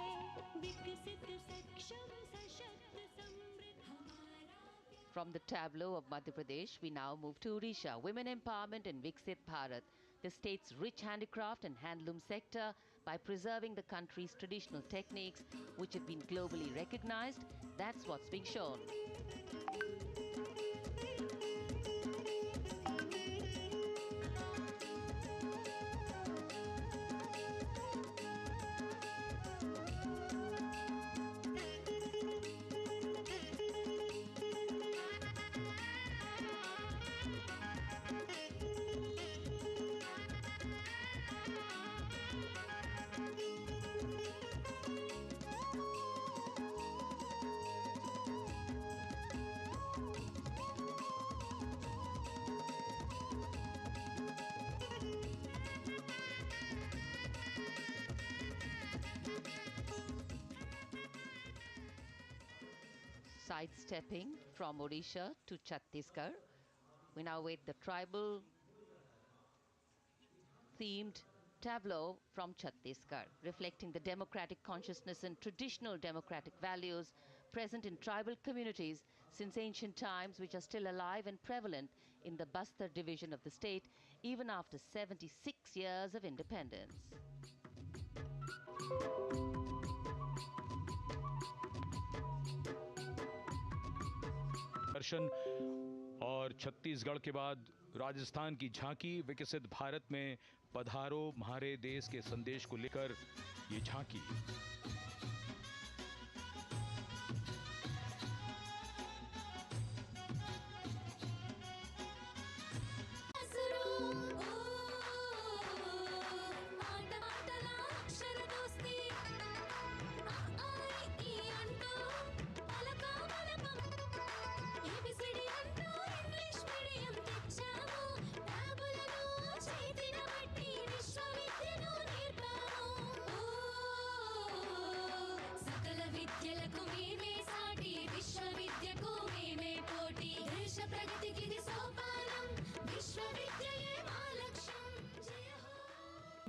विकसित सक्षम सशक्त समृद्ध हमारा प्यार। From the tableau of Madhya Pradesh, we now move to Odisha. Women empowerment in Viksit Bharat, the state's rich handicraft and handloom sector, by preserving the country's traditional techniques, which have been globally recognized. That's what's being shown. Sidestepping from Odisha to Chhattisgarh, we now wait the tribal themed tableau from Chhattisgarh, reflecting the democratic consciousness and traditional democratic values present in tribal communities since ancient times, which are still alive and prevalent in the Bastar division of the state, even after 76 years of independence. दर्शन और छत्तीसगढ़ के बाद राजस्थान की झांकी विकसित भारत में पधारो म्हारे देश के संदेश को लेकर ये झांकी।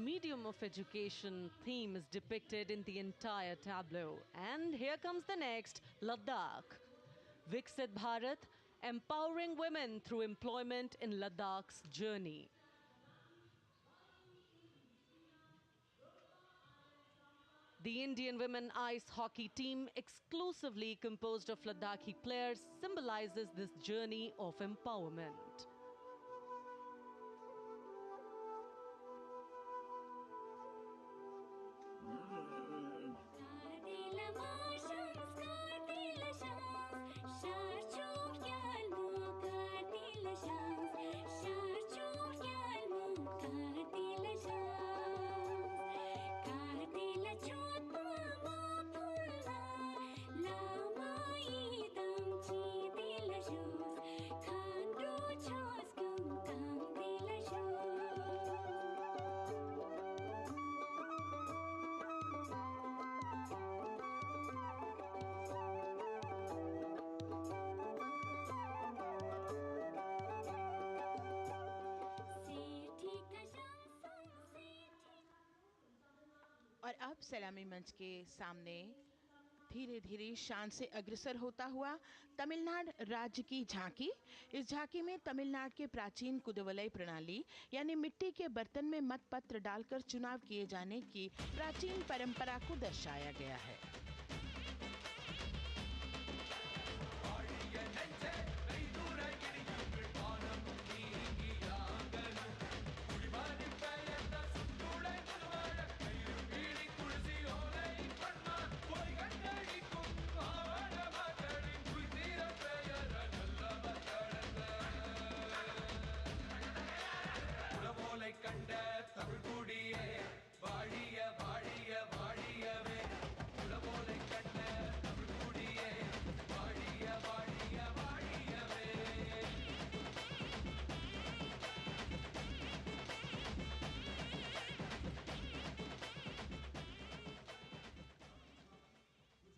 Medium of education theme is depicted in the entire tableau. And here comes the next, Ladakh. Viksit Bharat, empowering women through employment in Ladakh's journey. The Indian women ice hockey team, exclusively composed of Ladakhi players, symbolizes this journey of empowerment. और अब सलामी मंच के सामने धीरे धीरे शान से अग्रसर होता हुआ तमिलनाडु राज्य की झांकी। इस झांकी में तमिलनाडु के प्राचीन कुदवलय प्रणाली यानी मिट्टी के बर्तन में मतपत्र डालकर चुनाव किए जाने की प्राचीन परंपरा को दर्शाया गया है।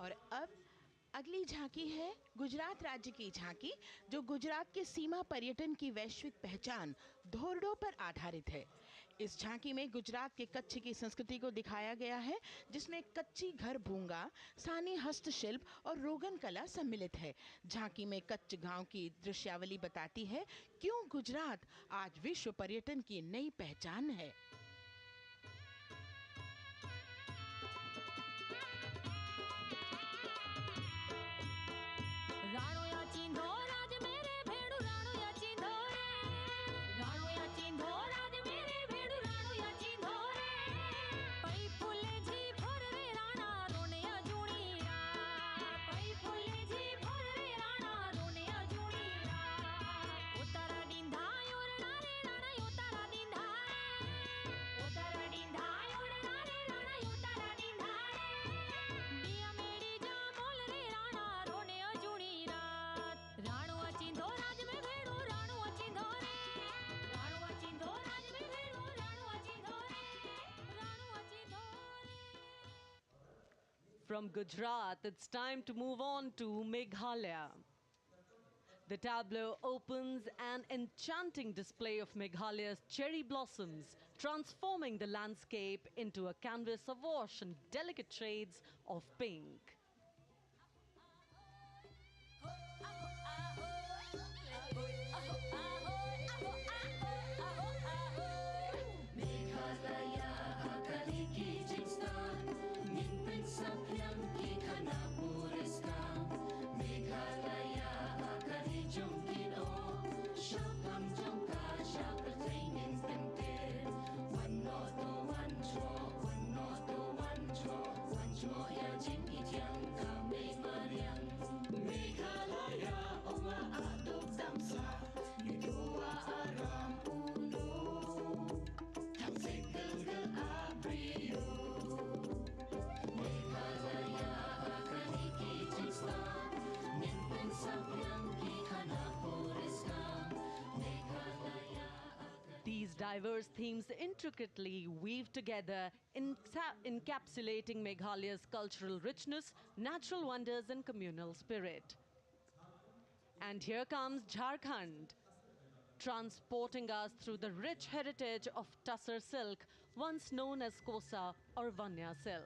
और अब अगली झांकी है गुजरात राज्य की झांकी, जो गुजरात के सीमा पर्यटन की वैश्विक पहचान धोरडो पर आधारित है। इस झांकी में गुजरात के कच्छ की संस्कृति को दिखाया गया है, जिसमें कच्ची घर भूंगा, स्थानीय हस्तशिल्प और रोगन कला सम्मिलित है। झांकी में कच्छ गांव की दृश्यावली बताती है क्यों गुजरात आज विश्व पर्यटन की नई पहचान है। From Gujarat, it's time to move on to Meghalaya. The tableau opens an enchanting display of Meghalaya's cherry blossoms, transforming the landscape into a canvas awash in delicate shades of pink. These diverse themes intricately weave together, encapsulating Meghalaya's cultural richness, natural wonders, and communal spirit. And here comes Jharkhand, transporting us through the rich heritage of Tussar silk, once known as Kosa or Vanya silk.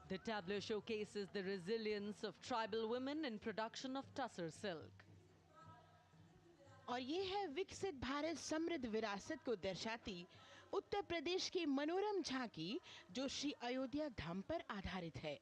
The tableau showcases the resilience of tribal women in production of Tussar silk. और ये है विकसित भारत समृद्ध विरासत को दर्शाती उत्तर प्रदेश की मनोरम झांकी, जो श्री अयोध्या धाम पर आधारित है।